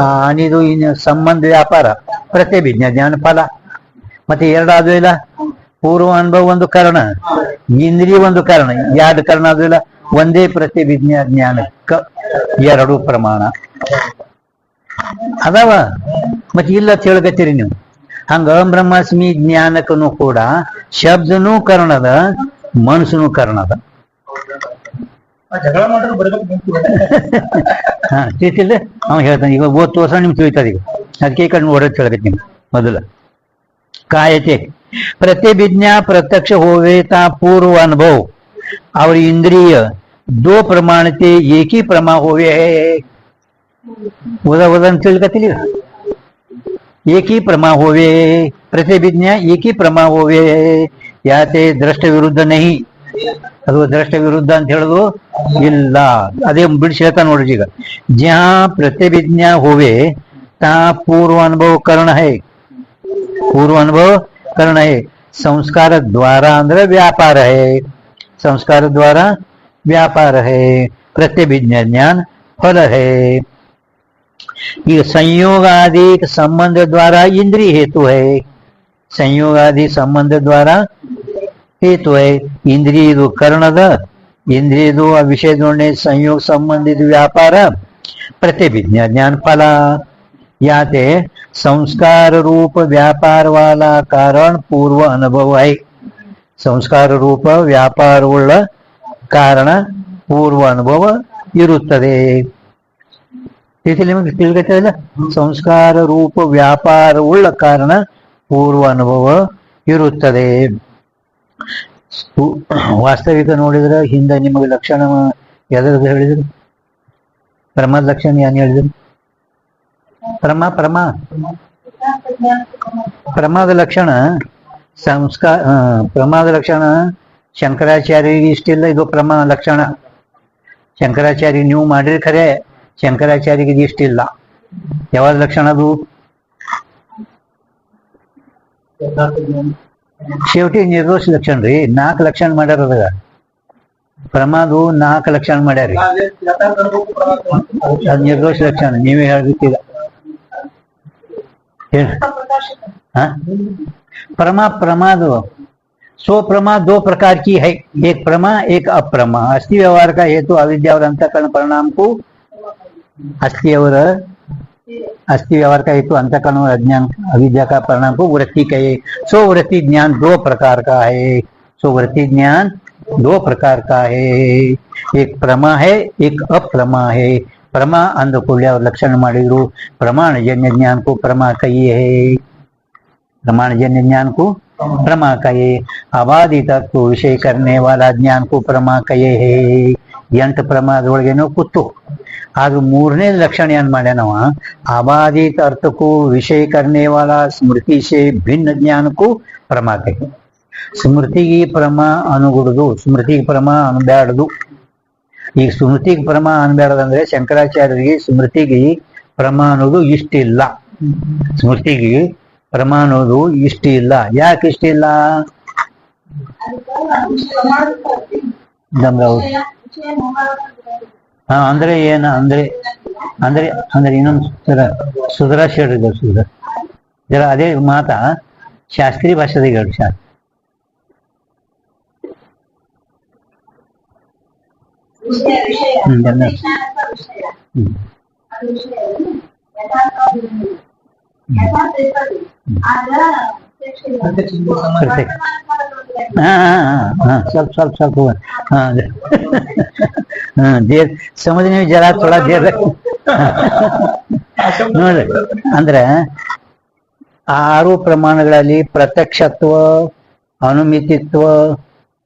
ಆ ಆನಿದು ಸಂಬಂಧ ವ್ಯಾಪಾರ ಪ್ರತಿವಿಜ್ಞಾ ಜ್ಞಾನ ಫಲ ಮತ್ತೆ ಎರಡಾದ್ರೂ ಇಲ್ಲ ಪೂರ್ವ ಅನುಭವ ಒಂದು ಕಾರಣ ಇಂದ್ರಿಯ ಒಂದು ಕಾರಣ ಎರಡು ಕಾರಣ ಆದ್ರೂ ಇಲ್ಲ ಒಂದೇ ಪ್ರತಿವಿಜ್ಞಾ ಜ್ಞಾನಕ್ಕ ಎರಡು ಪ್ರಮಾಣ ಅದಾವ ಮತ್ತೆ ಇಲ್ಲ ತಿಳ್ಕತ್ತೀರಿ ನೀವು ಹಂಗ ಬ್ರಹ್ಮಾಸ್ಮಿ ಜ್ಞಾನಕ್ಕನು ಕೂಡ ಶಬ್ದನೂ ಕರ್ಣದ ಮನಸ್ಸುನು ಕರ್ಣದ ಜಗಳ ಮಾಡಿದ್ರು ಬರ್ಬೇಕು ಹಾ ತಿಳಿತಿಲ್ಲ ಅವ ಹೇಳ್ತಾನೆ ಈಗ ಓದ್ ತೋರ್ಸ ನಿಮ್ಗೆ ತಿಳಿತದ ಈಗ ಅದಕ್ಕೆ ಈ ಕಡೆ ನೋಡೋದು ತಿಳ್ಕತ್ತೀನಿ ಮೊದಲ कायते प्रतिविज्ञा प्रत्यक्ष होवेता पूर्व अनुभव और इंद्रिय दो प्रमाण ते एक ही प्रमा होवे है उदन तिलकतील एक ही प्रमा होवे प्रतिविज्ञा एक ही प्रमा होवे याते दृष्ट विरुद्ध नहीं ಅದು ದೃಷ್ಟ ವಿರುದ್ಧ ಅಂತ ಹೇಳೋದು ಇಲ್ಲ ಅದೇ ಬಿಡಿಸಿ ಹೇಳ್ತಾ ನೋಡ್ರಿ ಈಗ ज्या प्रतिविज्ञा होवे ता पूर्व अनुभव कर्ण है पूर्व अनुभव करना है संस्कार द्वारा अंदर व्यापार है संस्कार द्वारा व्यापार है प्रतिविज्ञा ज्ञान फल है ये संयोग आदि संबंध द्वारा इंद्रिय हेतु है संयोग आदि संबंध द्वारा हेतु है इंद्रिय कर्णद इंद्रिय विषय जोड़ने संयोग संबंधित व्यापार प्रतिविज्ञा ज्ञान फल याते संस्कार रूप व्यापार वाला कारण पूर्व अनुभव है संस्कार रूप व्यापार उಳ್ಳ ಕಾರಣ ಪೂರ್ವ ಅನುಭವ ಇರುತ್ತದೆ ನಿಮಗೆ ತಿಳಿಗತ್ತಲ್ಲ ಸಂಸ್ಕಾರ ರೂಪ ವ್ಯಾಪಾರ ಉಳ್ಳ ಕಾರಣ ಪೂರ್ವ ಅನುಭವ ಇರುತ್ತದೆ ವಾಸ್ತವಿಕ ನೋಡಿದ್ರೆ ಹಿಂದೆ ನಿಮಗೆ ಲಕ್ಷಣ ಯಾವ್ದು ಹೇಳಿದ್ರು ಪ್ರಮಾದ ಲಕ್ಷಣ ಏನ್ ಹೇಳಿದ್ರು ಪ್ರಮಾದ ಲಕ್ಷಣ ಸಂಸ್ಕಾರ ಪ್ರಮಾದ ಲಕ್ಷಣ ಶಂಕರಾಚಾರ್ಯರಿಗೆ ಇಷ್ಟಿಲ್ಲ ಇದು ಪ್ರಮಾದ ಲಕ್ಷಣ ಶಂಕರಾಚಾರ್ಯ ನೀವು ಮಾಡಿದ್ರೆ ಖರೆ ಶಂಕರಾಚಾರ್ಯಗೆ ಇದು ಇಷ್ಟಿಲ್ಲ ಯಾವ್ದು ಲಕ್ಷಣ ಅದು शेवटी निर्दोष लक्षण ರೀ 4 ಲಕ್ಷಣ ಮಾಡ್ಯಾರ ಅದಾಗ ಪ್ರಮಾದು 4 ಲಕ್ಷಣ ಮಾಡ್ಯಾರಿ ಅದು ನಿರ್ದೋಷ ಲಕ್ಷಣ ನೀವೇ ಹೇಳ್ಬೇಕೀಗ प्रमा प्रमाद सो प्रमा दो प्रकार की है एक प्रमा एक अप्रमा अस्थि व्यवहार का हेतु अविद्या और अंतःकरण परिणाम को अस्थि व्यवहार का हेतु अंतःकरण और अज्ञान अविद्या का परिणाम को वृत्ति कहे सो वृत्ति ज्ञान दो प्रकार का है सो वृत्ति ज्ञान दो प्रकार का है एक प्रमा है एक अप्रमा है प्रमा अंधकुल्य और लक्षण ಮಾಡಿದ್ರು प्रमाण जन्य ज्ञान को प्रमा कहिए है प्रमाण जन्य ज्ञान को प्रमा कहे अबाधि तक को विषय करने वाला ज्ञान को प्रमा कहे है ಎಂಟ ಪ್ರಮಾದೊಳಗೇನೋ ಕೂತು ಆದ್ರೂ ಮೂರನೇ ಲಕ್ಷಣ ಏನ್ ಮಾಡ್ಯಾನವ ಅಬಾಧಿತ ಅರ್ಥಕ್ಕೂ ವಿಷಯ करने वाला स्मृति से भिन्न ज्ञान को प्रमा कहे ಸ್ಮೃತಿಗೆ ಪ್ರಮ ಅನುಗುಡುದು ಸ್ಮೃತಿಗೆ ಪ್ರಮ ಅನ್ಬ್ಯಾಡದು ಈ ಸ್ಮೃತಿಗೆ ಪ್ರಮ ಅನ್ಬ್ಯಾಡದಂದ್ರೆ ಶಂಕರಾಚಾರ್ಯರಿಗೆ ಸ್ಮೃತಿಗೆ ಪ್ರಮ ಅನ್ನೋದು ಇಷ್ಟಿಲ್ಲ ಸ್ಮೃತಿಗೆ ಪ್ರಮ ಅನ್ನೋದು ಇಷ್ಟಿಲ್ಲ ಯಾಕೆ ಇಷ್ಟಿಲ್ಲ ಹಾ ಅಂದ್ರೆ ಏನ ಅಂದ್ರೆ ಅಂದ್ರೆ ಅಂದ್ರೆ ಇನ್ನೊಂದು ಸುಧರಾಶ್ ಹೇಳಿದ್ರು ಜರ ಅದೇ ಮಾತಾ ಶಾಸ್ತ್ರೀಯ ಭಾಷೆದಾಗ ಹೇಳಿ ಶಾಸ್ತ್ರ ಎಲ್ಲ ಹ್ಮ್ ಪ್ರತ್ಯಕ್ಷ ಹಾ ಸ್ವಲ್ಪ ಹಾ ದೇರ್ ಸಮझने में जरा थोड़ा देर ನೋಡ್ರಿ ಅಂದ್ರೆ ಆ ಆರು ಪ್ರಮಾಣಗಳಲ್ಲಿ ಪ್ರತ್ಯಕ್ಷತ್ವ ಅನುಮಿತಿತ್ವ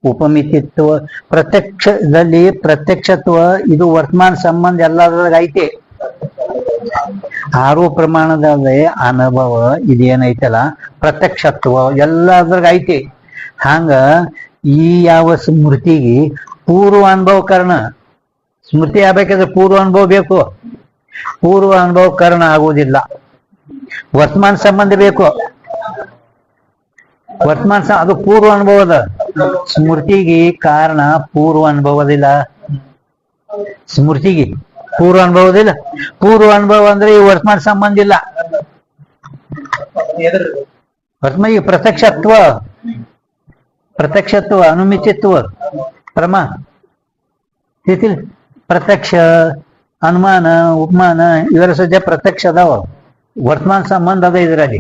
ಉಪಮಿತಿತ್ವ ಪ್ರತ್ಯಕ್ಷತ್ವ ಇದು ವರ್ತಮಾನ ಸಂಬಂಧ ಎಲ್ಲದ್ರಾಗ ಐತಿ ಆರು ಪ್ರಮಾಣದಲ್ಲಿ ಅನುಭವ ಇದೇನೈತಲ್ಲ ಪ್ರತ್ಯಕ್ಷತ್ವ ಎಲ್ಲದ್ರಾಗ ಐತಿ ಹಂಗ ಈ ಯಾವ ಸ್ಮೃತಿಗೆ ಪೂರ್ವ ಅನುಭವ ಕಾರಣ ಸ್ಮೃತಿ ಆಗ್ಬೇಕಾದ್ರೆ ಪೂರ್ವ ಅನುಭವ ಬೇಕು ಪೂರ್ವ ಅನುಭವ ಕಾರಣ ಆಗುವುದಿಲ್ಲ ವರ್ತಮಾನ ಸಂಬಂಧ ಬೇಕು ಅದು ಪೂರ್ವ ಅನುಭವದ ಸ್ಮೃತಿಗೆ ಕಾರಣ ಪೂರ್ವ ಅನುಭವದಿಲ್ಲ ಸ್ಮೃತಿಗೆ ಪೂರ್ವ ಅನುಭವದಿಲ್ಲ ಪೂರ್ವ ಅನುಭವ ಅಂದ್ರೆ ಈ ವರ್ತಮಾನ ಸಂಬಂಧ ಇಲ್ಲ ವರ್ತಮಾನ ಪ್ರತ್ಯಕ್ಷತ್ವ ಅನುಮಿತಿತ್ವ ಪ್ರಮ ತಿಳಿ ಪ್ರತ್ಯಕ್ಷ ಅನುಮಾನ ಉಪಮಾನ ಇವರ ಸದ್ಯ ಪ್ರತ್ಯಕ್ಷ ಅದಾವ ವರ್ತಮಾನ ಸಂಬಂಧ ಅದ ಇದರಲ್ಲಿ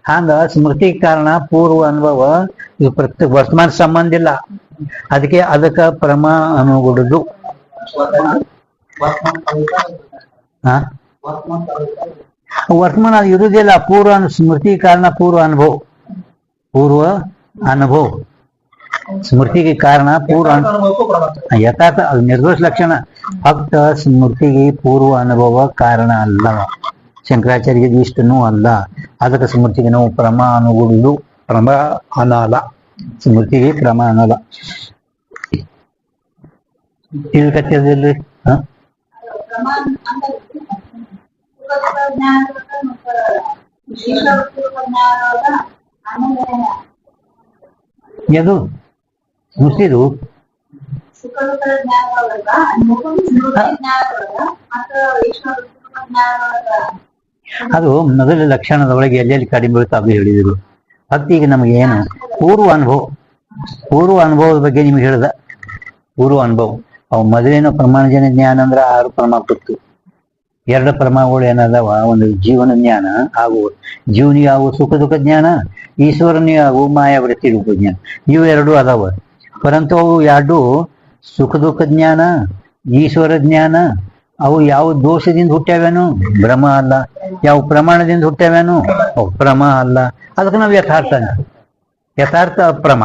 ಹಂಗ ಸ್ಮೃತಿ ಕಾರಣ ಪೂರ್ವ ಅನುಭವ ಇದು ವರ್ತಮಾನ ಸಂಬಂಧ ಇಲ್ಲ ಅದಕ್ಕೆ ಪ್ರಮ ಅನುಗುಡುದು ವರ್ತಮಾನ ಅದು ಇರುವುದಿಲ್ಲ ಸ್ಮೃತಿ ಕಾರಣ ಪೂರ್ವ ಅನುಭವ ಸ್ಮೃತಿಗೆ ಕಾರಣ ಪೂರ್ವ ಯಥಾರ್ಥ ಅದು ನಿರ್ದೋಷ ಲಕ್ಷಣ ಫಕ್ತ ಸ್ಮೃತಿಗೆ ಪೂರ್ವ ಅನುಭವ ಕಾರಣ ಅಲ್ಲ ಶಂಕರಾಚಾರ್ಯಗೆ ಇಷ್ಟನೂ ಅಲ್ಲ ಅದಕ್ಕೆ ಸ್ಮೃತಿಗೆ ನಾವು ಪ್ರಮ ಅನುಗುಡುದು ಪ್ರಮ ಅನಲ ಸ್ಮೃತಿಗೆ ಪ್ರಮ ಅನಲ ತಿಳ್ಕತ್ತಿರಲಿಲ್ಲ ಅದು ಸ್ಮೃತಿದು ಅದು ಮೊದಲ ಲಕ್ಷಣದೊಳಗೆ ಎಲ್ಲೆಲ್ಲಿ ಕಡಿಮೆ ಬೀಳುತ್ತೆ ಅದು ಹೇಳಿದರು ಭಕ್ತಿಗೆ ನಮಗೆ ಏನು ಪೂರ್ವ ಅನುಭವದ ಬಗ್ಗೆ ನಿಮ್ಗೆ ಹೇಳ್ದ ಪೂರ್ವ ಅನುಭವ ಅವು ಮೊದಲೇನೋ ಪ್ರಮಾಣಜನ ಜ್ಞಾನ ಅಂದ್ರೆ 6 ಪ್ರಮಾಣ ಕೊಟ್ಟು 2 ಪ್ರಮಾಣಗಳು ಏನದಾವ ಒಂದು ಜೀವನ ಜ್ಞಾನ ಹಾಗೂ ಜೀವನಿಗೆ ಹಾಗೂ ಸುಖ ದುಃಖ ಜ್ಞಾನ ಈಶ್ವರನಿಗೆ ಹಾಗೂ ಮಾಯಾವೃತ್ತಿ ರೂಪ ಜ್ಞಾನ ಇವು 2 ಅದಾವ ಪರಂತು ಅವು 2 ಸುಖ ದುಃಖ ಜ್ಞಾನ ಈಶ್ವರ ಜ್ಞಾನ ಅವು ಯಾವ ದೋಷದಿಂದ ಹುಟ್ಟ್ಯಾವೇನು ಭ್ರಮ ಅಲ್ಲ ಯಾವ ಪ್ರಮಾಣದಿಂದ ಹುಟ್ಟ್ಯಾವೇನು ಅವು ಭ್ರಮ ಅಲ್ಲ ಅದಕ್ಕೆ ನಾವು ಯಥಾರ್ಥ ಅಪ್ರಮ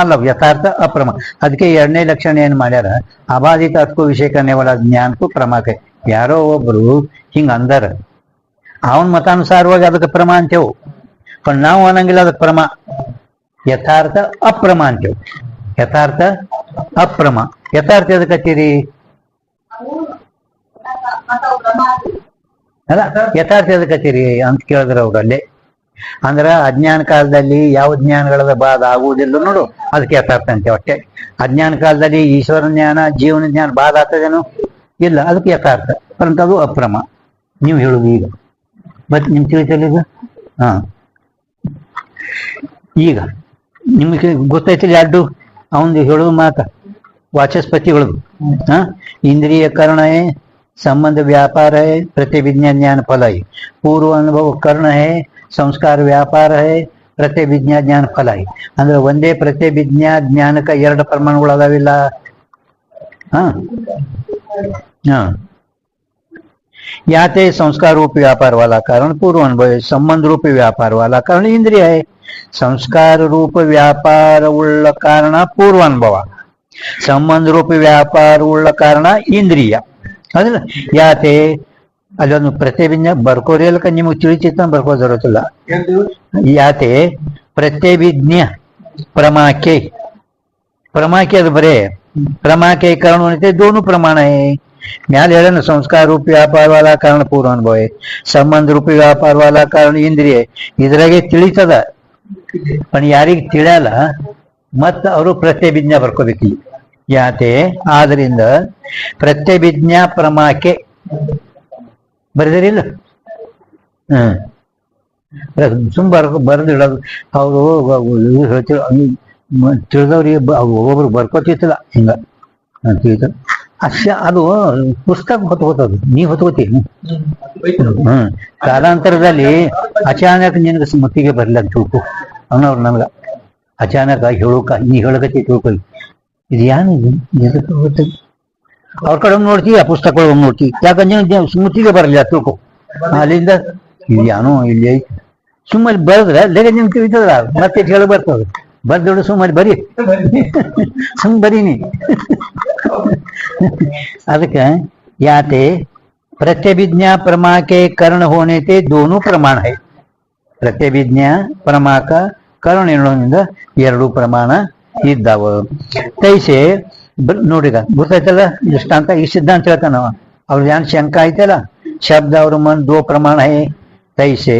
ಅಲ್ಲ ಯಥಾರ್ಥ ಅಪ್ರಮ ಅದಕ್ಕೆ 2ನೇ ಲಕ್ಷಣ ಏನ್ ಮಾಡ್ಯಾರ ಅಬಾಧಿತ ಅತ್ಕೋ ವಿಷಯಕನೇವಲ ಜ್ಞಾನಕ್ಕೂ ಪ್ರಮಾಕ ಯಾರೋ ಒಬ್ರು ಹಿಂಗ ಅಂದಾರ ಅವನ್ ಮತಾನುಸಾರವಾಗಿ ಅದಕ್ಕೆ ಪ್ರಮ ಅಂತೇವು पण ನಾವು ಅನ್ನಂಗಿಲ್ಲ ಅದಕ್ಕೆ ಪ್ರಮ ಯಥಾರ್ಥ ಅಪ್ರಮ ಅಂತೇವು ಯಥಾರ್ಥ ಅಪ್ರಮ ಯಥಾರ್ಥ ಎದಕ್ಕತ್ತೀರಿ ಅಲ್ಲ ಯಥಾರ್ಥ ಎದಕ್ಕತ್ತೀರಿ ಅಂತ ಕೇಳಿದ್ರ ಅವ್ರಲ್ಲಿ ಅಂದ್ರ ಅಜ್ಞಾನ ಕಾಲದಲ್ಲಿ ಯಾವ ಜ್ಞಾನಗಳದ ಬಾಧ ಆಗುವುದಿಲ್ಲ ನೋಡು ಅದಕ್ಕೆ ಯಥಾರ್ಥ ಅಂತೇವೆ ಅಷ್ಟೇ ಅಜ್ಞಾನ ಕಾಲದಲ್ಲಿ ಈಶ್ವರ ಜ್ಞಾನ ಜೀವನ ಜ್ಞಾನ ಬಾಧ ಆಗ್ತದೇನು ಇಲ್ಲ ಅದಕ್ಕೆ ಯಥಾರ್ಥ ಪರಂತು ಅದು ಅಪ್ರಮ ನೀವು ಹೇಳುದು ಈಗ ಬಟ್ ನಿಮ್ ತಿಳಿತಲ್ಲ ಈಗ ಹಾ ಈಗ ನಿಮ್ಗೆ ಗೊತ್ತೈತಿಲ್ಲ 2 ಅವನು ಹೇಳುದು ಮಾತ ವಾಚಸ್ಪತಿಗಳದು ಇಂದ್ರಿಯ कर्ण है संबंध व्यापार है प्रतिविज्ञा ज्ञान फल है पूर्व अनुभव कर्ण है संस्कार व्यापार है प्रतिविज्ञा ज्ञान फल है ಅಂದ್ರೆ ಒಂದೇ ಪ್ರತಿವಿಜ್ಞಾ ಜ್ಞಾನಕ 2 ಪ್ರಮಾಣಗಳು ಅದಾವಿಲ್ಲ याते संस्कार रूपी व्यापार वाला कारण पूर्व अनुभव है संबंध रूपी व्यापार वाला कारण इंद्रिय है संस्कार रूप व्यापार उಳ್ಳ ಕಾರಣ पूर्व अनुभव ಸಂಬಂಧ ರೂಪಿ ವ್ಯಾಪಾರ ಉಳ್ಳ ಕಾರಣ ಇಂದ್ರಿಯ ಅದಲ್ಲ ಯಾತೆ ಅಲ್ಲೊಂದು ಪ್ರತ್ಯಭಿಜ್ಞ ಬರ್ಕೋರಿಯಲ್ಕ ನಿಮಗೆ ತಿಳಿಚಿತ್ತ ಬರ್ಕೋದಿರತ್ತಿಲ್ಲ ಯಾತೆ ಪ್ರತ್ಯಭಿಜ್ಞ ಪ್ರಮಾಕೆ ಅದು ಬರೇ प्रमाके कारण होने दोनों प्रमाण है न्याल है ना संस्कार रूपी व्यापार वाला कारण पूर्व अनुभव है संबंध रूपी व्यापार वाला कारण इंद्रिय इद्रागे ತಿಳಿತದ पण ಯಾರಿಗೆ ತಿಳಿಯಲ್ಲ ಮತ್ತೆ ಅವರು ಪ್ರತ್ಯಭಿಜ್ಞ ಬರ್ಕೋಬೇಕು ಯಾತೆ ಆದ್ರಿಂದ ಪ್ರತ್ಯಭಿಜ್ಞಾ ಪ್ರಮಾಕ್ಕೆ ಬರೆದಿರಿಲ್ಲ. ಸುಮ್ ಬರೆದಿಡೋದು. ಅವರು ಹೇಳ್ತಿರ ತಿಳಿದವ್ರಿಗೆ ಒಬ್ಬೊಬ್ರು ಬರ್ಕೋತಿತ್ತಲ್ಲ ಹಿಂಗ ತಿಳಿತ ಅದು ಪುಸ್ತಕ ಹೊತ್ಕೋತದು, ನೀ ಹೊತ್ಕೋತಿ. ಕಾಲಾಂತರದಲ್ಲಿ ಅಚಾನಕ್ ನಿನಗೆ ಸ್ಮೃತಿಗೆ ಬರ್ಲಕ್ ತಿಳ್ಕೊ ಅನ್ನೋರು ನನ್ಗ ಅಚಾನಕ ನೀ ಹೇಳಕತ್ತಿ ತಿಳ್ಕೊ ಇದು ಏನಿದು ಅವ್ರ ಕಡೆ ನೋಡ್ತೀವಿ, ಆ ಪುಸ್ತಕ ಒಳಗೆ ನೋಡ್ತೀವಿ. ಯಾಕಂದ್ರೆ ಸ್ಮೃತಿಗೆ ಬರಲಿಲ್ಲ ತಿಳ್ಕೊ. ಅಲ್ಲಿಂದ ಇಲ್ಲಿ ಏನೋ ಇಲ್ಲಿ ಐತಿ ಸುಮ್ಮನೆ ಬರದ್ರೆ ಲೆಗ ನಿಮ್ ತಿಳಿತದ ಮತ್ತೆ ಹೇಳಿ ಬರ್ತದ. ಬರ್ದೊಡು ಸುಮ್ಮನೆ ಬರೀ ಸುಮ್ ಬರೀನಿ. ಅದಕ್ಕೆ ಯಾತೆ प्रत्यभिज्ञा प्रमा के कर्ण होने ते दोनों प्रमाण है. ಪ್ರತ್ಯಭಿಜ್ಞಾ ಪ್ರಮಾಕ ಕರ್ಣ ಎನ್ನುವುದರಿಂದ ಎರಡು ಪ್ರಮಾಣ ಇದ್ದಾವ. ತೈಸೆ ನೋಡಿಗ ಗೊತ್ತಾಯ್ತಲ್ಲ ದೃಷ್ಟಾಂತ. ಈ ಸಿದ್ಧಾಂತ ಹೇಳ್ತಾನ ಅವ್ರದ್ದು ಏನ್ ಶಂಕ ಐತಲ್ಲ, ಶಬ್ದ और मन दो प्रमाण है. तैसे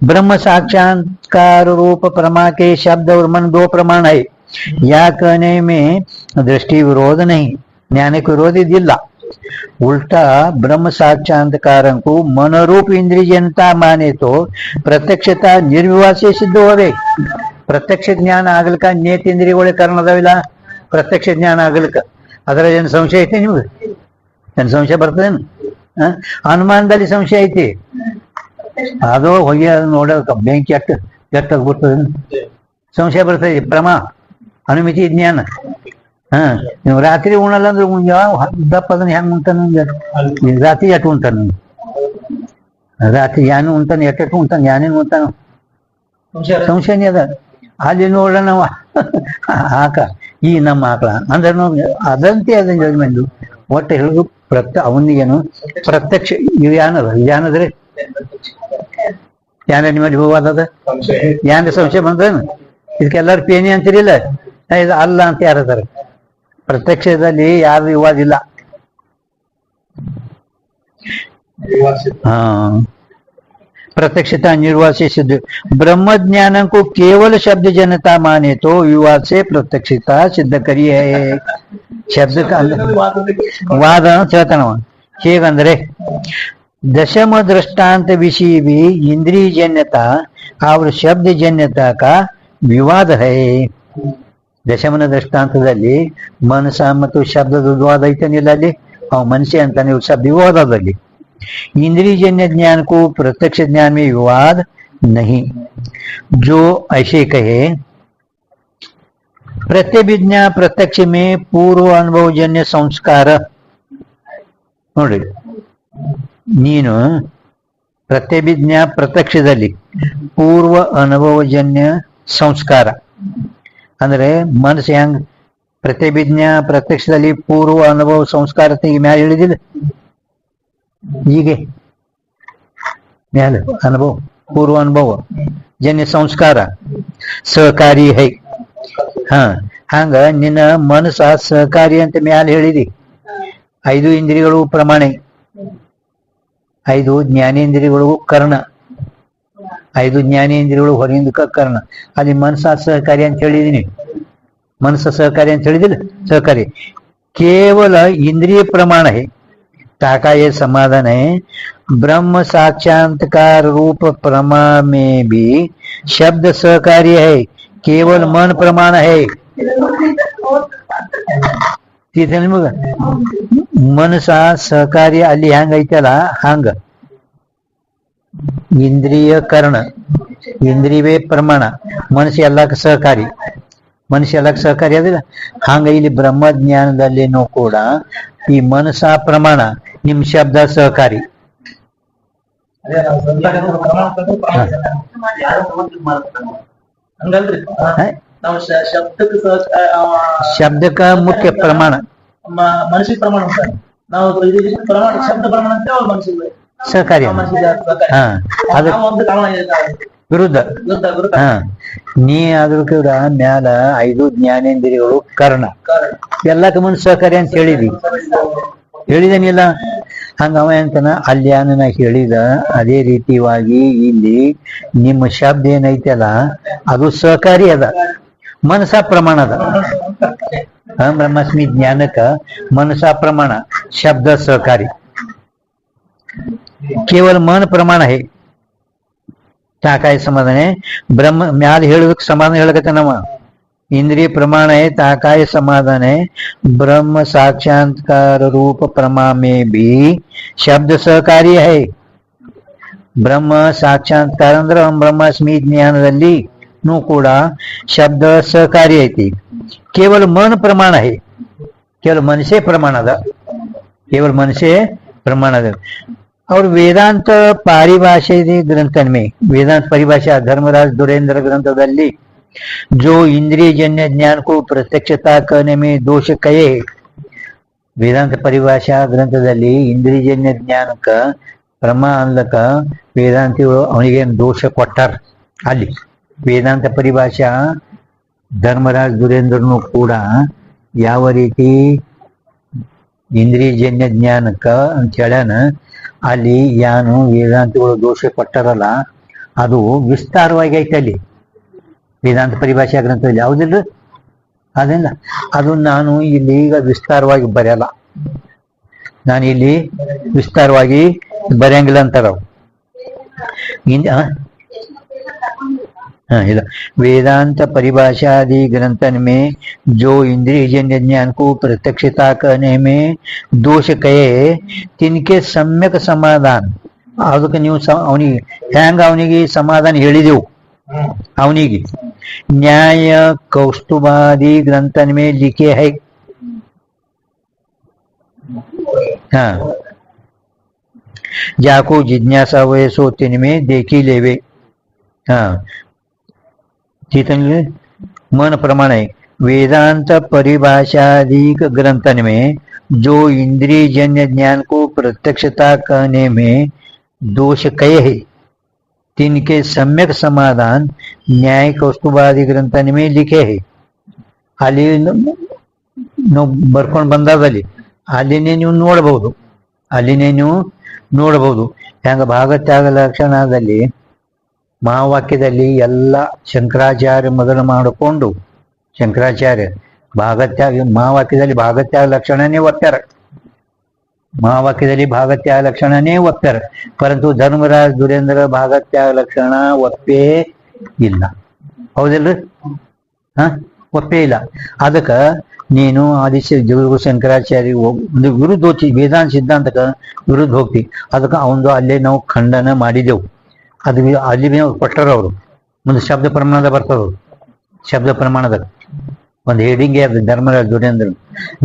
ब्रह्म साक्षात्कार रूप प्रमा के शब्द और मन दो प्रमाण है. या कहने में दृष्टि विरोध नहीं, ज्ञानಕ್ಕೆ विरोध ಇದಿಲ್ಲ. उल्टा ब्रह्म साक्षात्कार को मन रूप इंद्रियंता माने तो प्रत्यक्षता निर्विवाद से सिद्ध होवे. प्रत्यक्ष ज्ञान ಆಗಲಿಕ ನೇತೇಂದ್ರಿಯಗಳ ಕಾರಣದವಿಲ್ಲ. ಪ್ರತ್ಯಕ್ಷ ಜ್ಞಾನ ಆಗಲಿಕ ಅದರ ಏನು ಸಂಶಯ ಐತೆ ನಿಮ್ಗೆ? ಏನು ಸಂಶಯ ಬರ್ತದೇನು? ಅನುಮಾನದಲ್ಲಿ ಸಂಶಯ ಐತಿ. ಅದು ಹೊಗೆ ನೋಡೋಕ ಬೆಂಕಿ ಎಟ್ಟಾಗ್ಬಿಡ್ತದೆ, ಸಂಶಯ ಬರ್ತದೆ. ಪ್ರಮಾ ಅನುಮಿತಿ ಜ್ಞಾನ. ನೀವು ರಾತ್ರಿ ಉಣ್ಣಲ್ಲ ಅಂದ್ರೆ ಯಾವ ದಪ್ಪ ಅದನ್ನ ಹೆಂಗ್ ಉಂಟಾನ? ರಾತ್ರಿ ಎಟ್ಟು ಉಂಟಾನ? ರಾತ್ರಿ ಯಾನು ಉಂಟಾನ, ಎಟ್ಟೆಟ್ಟು ಉಂಟಾನ, ಯಾನೇನು ಉಂಟಾನ ಸಂಶಯನೇ ಅದ. ಅಲ್ಲಿ ನೋಡ ನಾವು ಆಕ ಈ ನಮ್ಮ ಆಕಳ ಅಂದ್ರೆ ನಾವು ಅದಂತೆ ಅದನ್ನ ಜಜ್ಮೆಂಟ್ ಒಟ್ಟು ಹೇಳುದು ಅವನಿಗೇನು ಪ್ರತ್ಯಕ್ಷ ಇವು ಯಾನದ್ರೆ ಯಾನ ನಿಮ್ಮಲ್ಲಿ ಹೋಗೋದ ಯಾನ ಸಂಶಯ ಬಂದ್ರೇನು? ಇದಕ್ಕೆಲ್ಲರೂ ಪೇನಿ ಅಂತಿರಿಲ್ಲ, ಇದು ಅಲ್ಲ ಅಂತ ಯಾರದಾರ. ಪ್ರತ್ಯಕ್ಷದಲ್ಲಿ ಯಾರು ವಿವಾದ ಇಲ್ಲ. प्रत्यक्षता निर्वाद से सिद्ध. ब्रह्म ज्ञान को केवल शब्द जनता माने तो विवाद से प्रत्यक्षता सिद्ध करी है. शब्द का वाद चेतनव ಹೇಗಂದ್ರೆ दशम दृष्टांत विषय भी इंद्रिय जन्यता और शब्द जन्यता का विवाद है. ದಶಮನ ದೃಷ್ಟಾಂತದಲ್ಲಿ ಮನಸ ಮತ್ತು ಶಬ್ದದ ವಿವಾದ ಐತನಿಲ್ಲ. ಅಲ್ಲಿ ಅವ ಮನುಷ್ಯ ಅಂತಾನೆ ಶಬ್ದ ವಿವಾದದಲ್ಲಿ. इंद्रियजन्य ज्ञान को प्रत्यक्ष ज्ञान में विवाद नहीं. जो ऐसे कहे प्रत्यभिज्ञा प्रत्यक्ष में पूर्व अनुभवजन्य संस्कार. ನೋಡಿ ನೀನು ಪ್ರತ್ಯಭಿಜ್ಞಾ ಪ್ರತ್ಯಕ್ಷದಲ್ಲಿ ಪೂರ್ವ ಅನುಭವಜನ್ಯ ಸಂಸ್ಕಾರ ಅಂದ್ರೆ ಮನಸ್ಸು ಹೆಂಗ್ ಪ್ರತ್ಯಭಿಜ್ಞಾ ಪ್ರತ್ಯಕ್ಷದಲ್ಲಿ ಪೂರ್ವ ಅನುಭವ ಸಂಸ್ಕಾರ ಮ್ಯಾಲ ಹೇಳಿದಿಲ್ಲ. ಹೀಗೆ ಮ್ಯಾಲ ಅನುಭವ ಪೂರ್ವ ಅನುಭವ ಜನ್ಯ ಸಂಸ್ಕಾರ ಸಹಕಾರಿ ಹೈ. ಹಂಗ ನಿನ್ನ ಮನಸ್ಸ ಸಹಕಾರಿ ಅಂತ ಮ್ಯಾಲ ಹೇಳಿದಿ. 5 ಇಂದ್ರಿಯಗಳು ಪ್ರಮಾಣ, 5 ಜ್ಞಾನೇಂದ್ರಿಯಗಳು ಕರ್ಣ, 5 ಜ್ಞಾನೇಂದ್ರಿಯಗಳು ಹೊರಗಿಂದ ಕರ್ಣ. ಅಲ್ಲಿ ಮನಸ್ಸ ಸಹಕಾರಿ ಅಂತ ಹೇಳಿದೀನಿ. ಮನಸ್ಸ ಸಹಕಾರಿ ಅಂತ ಹೇಳಿದಿಲ್ಲ. ಸಹಕಾರಿ ಕೇವಲ ಇಂದ್ರಿಯ ಪ್ರಮಾಣ है. ताका ये समाधान है. ब्रह्म साक्षात्कार रूप प्रमा में भी शब्द सहकार्य है, केवल मन प्रमाण है. तिथे मग मनसा सहकार्य ಅಲ್ಲಿ ಹ್ಯಾಂಗ ಐತಲ್ಲ ಹಂಗ ಇಂದ್ರಿಯ ಕರ್ಣ, ಇಂದ್ರಿಯವೇ ಪ್ರಮಾಣ, ಮನಸ್ಸು ಎಲ್ಲಕ್ಕೆ ಸಹಕಾರಿ. ಮನುಷ್ಯ ಎಲ್ಲಕ್ಕೆ ಸಹಕಾರಿ ಅದಿಲ್ಲ. ಹಂಗ ಇಲ್ಲಿ ಬ್ರಹ್ಮಜ್ಞಾನದಲ್ಲಿನೂ ಕೂಡ ಈ ಮನಸ್ಸ ಪ್ರಮಾಣ, ನಿಮ್ ಶಬ್ದ ಸಹಕಾರಿ. ಶಬ್ದಕ್ಕ ಮುಖ್ಯ ಪ್ರಮಾಣ ಮನಸ್ಸಿಗೆ ಪ್ರಮಾಣ ನಾವು ಶಬ್ದ ಪ್ರಮಾಣ ಅಂತ ಅವ್ರ ಮನಸ್ಸಿಗೆ ಸಹಕಾರಿ. ಅದ ವಿರುದ್ಧ. ನೀ ಅದ್ರ ಕೂಡ ಮ್ಯಾಲ 5 ಜ್ಞಾನೇಂದ್ರಿಯಗಳು ಕರ್ಣ ಎಲ್ಲಕ್ಕ ಮುಂದೆ ಸಹಕಾರಿ ಅಂತ ಹೇಳಿದನಿಲ್ಲ. ಹಂಗ ಅವ ಅಂತಾನ ಅಲ್ಯಾನ ಹೇಳಿದ ಅದೇ ರೀತಿಯಾಗಿ ಇಲ್ಲಿ ನಿಮ್ಮ ಶಬ್ದ ಏನೈತಲ್ಲ ಅದು ಸಹಕಾರಿ ಅದ, ಮನಸ ಪ್ರಮಾಣ ಅದ. अहम ब्रह्मास्मी ज्ञानक मनसा प्रमाण शब्द सहकारी केवळ मन प्रमाण आहे त्या काय समाधान आहे ब्रह्म ಮ್ಯಾಲ ಹೇಳೋದಕ್ಕೆ ಸಮಾಧಾನ ಹೇಳಕತ್ತೆ ನಮ್ಮ इंद्रिय प्रमाण है ता काय समाधान है ब्रह्म साक्षात्कार रूप प्रमा में भी शब्द सहकारी है ಬ್ರಹ್ಮ ಸಾಕ್ಷಾತ್ಕಾರ ಅಂದ್ರೆ ಬ್ರಹ್ಮಾಸ್ಮಿ ಜ್ಞಾನದಲ್ಲಿ ಕೂಡ ಶಬ್ದ ಸಹಕಾರಿ ಐತಿ ಕೇವಲ मन प्रमाण है केवल मन से प्रमाणದ केवल मन से प्रमाणದ और वेदांत पारिभाषे ग्रंथन में वेदांत परिभाषा धर्मराज दुरेंद्र ग्रंथದಲ್ಲಿ जो इंद्रिय जन्य ज्ञान को प्रत्यक्षता करने में दोष कहे वेदांत परिभाषा ग्रंथದಲ್ಲಿ ಇಂದ್ರಿಯಜನ್ಯ ಜ್ಞಾನಕ ಪ್ರಮಾ ಅನ್ಲಕ ವೇದಾಂತಿಗಳು ಅವನಿಗೆ ದೋಷ ಕೊಟ್ಟಾರ ಅಲ್ಲಿ ವೇದಾಂತ ಪರಿಭಾಷಾ ಧರ್ಮರಾಜ್ ದುರೇಂದ್ರನು ಕೂಡ ಯಾವ ರೀತಿ ಇಂದ್ರಿಯಜನ್ಯ ಜ್ಞಾನಕ ಅಂತ ಹೇಳ್ಯಾನ ಅಲ್ಲಿ ಯಾನು ವೇದಾಂತಿಗಳು ದೋಷ ಕೊಟ್ಟಾರಲ್ಲ ಅದು ವಿಸ್ತಾರವಾಗಿ ಐತೆ ಅಲ್ಲಿ ವೇದಾಂತ ಪರಿಭಾಷಾ ಗ್ರಂಥದಲ್ಲಿ ಯಾವುದಿಲ್ಲ ಅದನ್ನ ಅದು ನಾನು ಇಲ್ಲಿ ಈಗ ವಿಸ್ತಾರವಾಗಿ ಬರೆಯಲ್ಲ ನಾನು ಇಲ್ಲಿ ವಿಸ್ತಾರವಾಗಿ ಬರೆಯಂಗಿಲ್ಲ ಅಂತಾರ ಇಲ್ಲ वेदांत परिभाषादि ग्रंथन में जो इंद्रिय जन्य ज्ञान को प्रत्यक्षता करने में दोष कहे तिनके सम्यक समाधान ಅದಕ್ಕೆ ನೀವು ಅವನಿಗೆ ಹ್ಯಾಂಗ ಅವನಿಗೆ ಸಮಾಧಾನ ಹೇಳಿದೆವು ಅವನಿಗೆ न्याय कौस्तुभादि ग्रंथन में लिखे है हाँ जाको जिज्ञासा वयसो तिनमें देखी लेवे हाँ चेतन मन प्रमाण है वेदांत परिभाषादिक ग्रंथन में जो इंद्रिय जन्य ज्ञान को प्रत्यक्षता करने में दोष कहे है तिनके सम्यक समाधान न्याय कौस्तुभादि ग्रंथन में लिखे है ಅಲ್ಲಿ ಬರ್ಕೊಂಡು ಬಂದಾದಲ್ಲಿ ಅಲ್ಲಿನೇ ನೀವು ನೋಡಬಹುದು ಅಲ್ಲಿನೇ ನೀವು ನೋಡಬಹುದು ಹೆಂಗ ಭಾಗತ್ಯಾಗ ಲಕ್ಷಣದಲ್ಲಿ ಮಹಾವಾಕ್ಯದಲ್ಲಿ ಎಲ್ಲ ಶಂಕರಾಚಾರ್ಯ ಮೊದಲು ಮಾಡಿಕೊಂಡು ಶಂಕರಾಚಾರ್ಯ ಭಾಗತ್ಯಾಗ ಮಹಾವಾಕ್ಯದಲ್ಲಿ ಭಾಗತ್ಯಾಗ ಲಕ್ಷಣನೇ ಒತ್ತಾರೆ ಮಹಾವಾಕ್ಯದಲ್ಲಿ ಭಾಗತ್ಯಾಗ ಲಕ್ಷಣನೇ ಒತ್ತಾರೆ ಪರಂತು ಧರ್ಮರಾಜ್ ದುರೇಂದ್ರ ಭಾಗತ್ಯಾಗ ಲಕ್ಷಣ ಒಪ್ಪೇ ಇಲ್ಲ ಹೌದಿಲ್ರಿ ಒಪ್ಪೇ ಇಲ್ಲ ಅದಕ್ಕ ನೀನು ಗುರು ಶಂಕರಾಚಾರ್ಯ ಒಂದು ವಿರುದ್ಧ ಹೋಗ್ತಿ ವೇದಾಂತ ಸಿದ್ಧಾಂತಕ್ಕ ವಿರುದ್ಧ ಹೋಗ್ತಿ ಅದಕ್ಕೆ ಅವನು ಅಲ್ಲೇ ನಾವು ಖಂಡನ ಮಾಡಿದೆವು ಅದು ಅಲ್ಲಿ ಕೊಟ್ಟರು ಅವರು ಮುಂದೆ ಶಬ್ದ ಪ್ರಮಾಣದ ಬರ್ತದ ಶಬ್ದ ಪ್ರಮಾಣದ ಒಂದು ಹೆಡಿಂಗ್ ಅದು ಧರ್ಮರಾಜ್ ದುರೇಂದ್ರ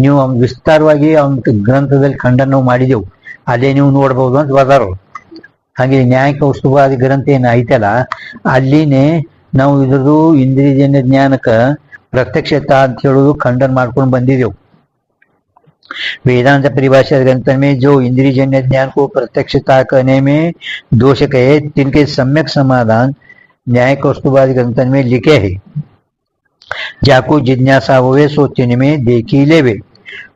ನೀವು ವಿಸ್ತಾರವಾಗಿ ಅವನ ಗ್ರಂಥದಲ್ಲಿ ಖಂಡನ ಮಾಡಿದೆವು ಅಲ್ಲೇ ನೀವು ನೋಡ್ಬೋದು ಅಂತ ಬದಾರ ಹಾಗೆ ನ್ಯಾಯ ಕೌಸ್ತುಭಾದಿ ಗ್ರಂಥ ಏನು ಐತಲ್ಲ ಅಲ್ಲಿನೇ ನಾವು ಇದ್ರದ್ದು ಇಂದ್ರಿಯಜನ್ಯ ಜ್ಞಾನಕ ಪ್ರತ್ಯಕ್ಷತಾ ಅಂತ ಹೇಳೋದು ಖಂಡನ ಮಾಡ್ಕೊಂಡು ಬಂದಿದ್ದೆವು वेदांत परिभाषा ग्रंथन में जो इंद्रियजन्य ज्ञान को प्रत्यक्षता करने में दोष कहे तिनके सम्यक समाधान न्याय कौस्तुभादि ग्रंथन में लिखे है जाको जिज्ञासा हुए सो तिन में देखी लेवे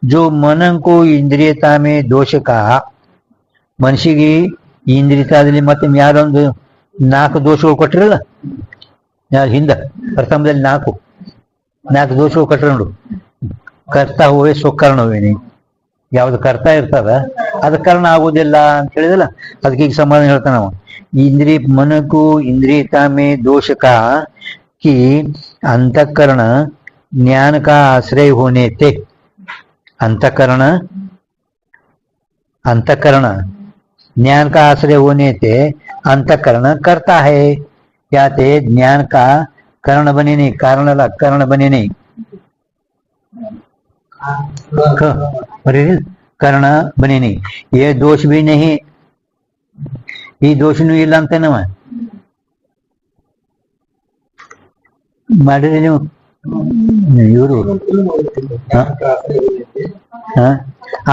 जो मन को इंद्रियता में दोष कहा ಮನುಷ್ಯಗೆ ಈ ಇಂದ್ರಿಯತಾದಲ್ಲಿ ಮತ್ತೆ ಯಾರೊಂದು 4 ದೋಷಗಳು ಕೊಟ್ಟಿರಲ್ಲ ಯಾರು ಹಿಂದ ಪ್ರಥಮದಲ್ಲಿ 4 ದೋಷಗಳು ಕೊಟ್ಟರು ನೋಡು ಕರ್ತ ಹೋವೆ ಸ್ವಕರಣ ಹೋವೇನಿ ಯಾವ್ದು ಕರ್ತ ಇರ್ತದ ಅದ ಕಾರಣ ಆಗುದಿಲ್ಲ ಅಂತ ಹೇಳಿದಲ್ಲ ಅದಕ್ಕೆ ಈಗ ಸಮಾಧಾನ ಹೇಳ್ತಾನ ನಾವು इंद्रिय मन को इंद्रियता में दोष का कि अंतःकरण ज्ञान का आश्रय होने थे अंतःकरण ज्ञान का आश्रय होने से अंतःकरण करता है क्या थे ज्ञान का करण बने नहीं कारण बने नहीं कर्ण बने नहीं ये दोष भी नहीं ಈ ದೋಷನೂ ಇಲ್ಲ ಅಂತೇನವ ಮಾಡಿದ್ರೆ ನೀವು ಇವರು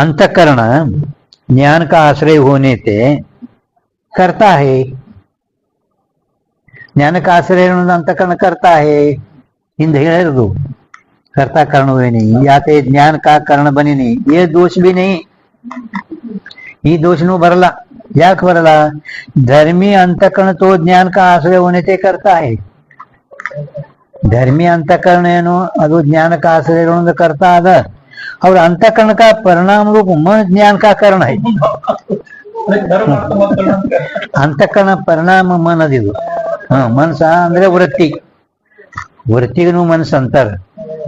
अंतःकरण ज्ञान का आश्रय होने से करता है ज्ञान का आश्रय अंतःकरण करता है ಹಿಂದೆ ಹೇಳಿರೋದು कर्ता कर्ण हुए नहीं या ते ज्ञान का कर्ण बने नहीं ये दोष भी नहीं ಈ ದೋಷನೂ ಬರಲ್ಲ ಯಾಕೆ ಬರಲ್ಲ धर्मी अंतःकरण तो ज्ञान का आश्रय होने से करता है ಧರ್ಮಿ ಅಂತಃಕರಣ ಏನು ಅದು ಜ್ಞಾನಕ ಆಶ್ರಯ करता ಅದ ಅವ್ರ ಅಂತಃಕರಣ का परिणाम रूप मन ज्ञान का कारण है धर्म ಅಂತಃಕರಣ ಅಂತಃಕರಣ ಪರಿಣಾಮ ಮನದಿದು ಮನಸ ಅಂದ್ರೆ ವೃತ್ತಿಗೂ ಮನಸ್ಸು ಅಂತಾರ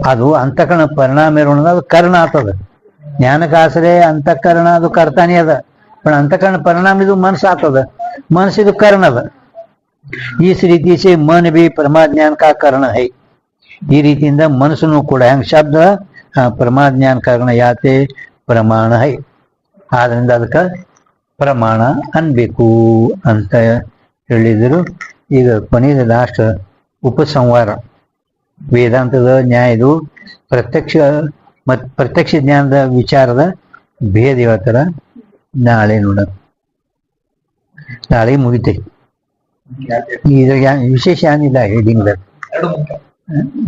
ಅದು ಅಂತಃಕರಣ ಪರಿಣಾಮ ಇರೋಣ ಅದು ಕರ್ಣ ಆಗ್ತದ ಜ್ಞಾನಕ ಆಶ್ರಯ ಅಂತಃಕರಣ ಅದು ಕರ್ತಾನೆ ಅದ पण अंतकरण परिणाम ಇದು ಮನಸ್ಸು ಆಗ್ತದ ಮನಸ್ಸು ಇದು ಕರ್ಣ ಅದ इस रीति से मन भी परमाज्ञान का कारण है ಈ ರೀತಿಯಿಂದ ಮನಸ್ಸನ್ನು ಕೂಡ ಹೆಂಗ್ ಶಬ್ದ ಪರಮಾಜ್ಞಾನ ಕಾರಣ ಯಾತೆ ಪ್ರಮಾಣ ಹೈ ಆದ್ರಿಂದ ಅದಕ್ಕೆ ಪ್ರಮಾಣ ಅನ್ಬೇಕು ಅಂತ ಹೇಳಿದರು ಈಗ ಕೊನೆಯ ಲಾಸ್ಟ್ ಉಪಸಂಹಾರ ವೇದಾಂತದ ನ್ಯಾಯದು ಪ್ರತ್ಯಕ್ಷ ಜ್ಞಾನದ ವಿಚಾರದ ಭೇದ ಹೇಳ್ತಾರ ನಾಳೆ ನೋಡ ನಾಳೆ ಮುಗಿತೈತಿ ಇದ್ರಾಗ ವಿಶೇಷ ಏನಿಲ್ಲ ಹೆಡಿಂಗ್ ಎರಡು ಮುಖ್ಯ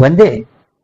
ಒಂದೇ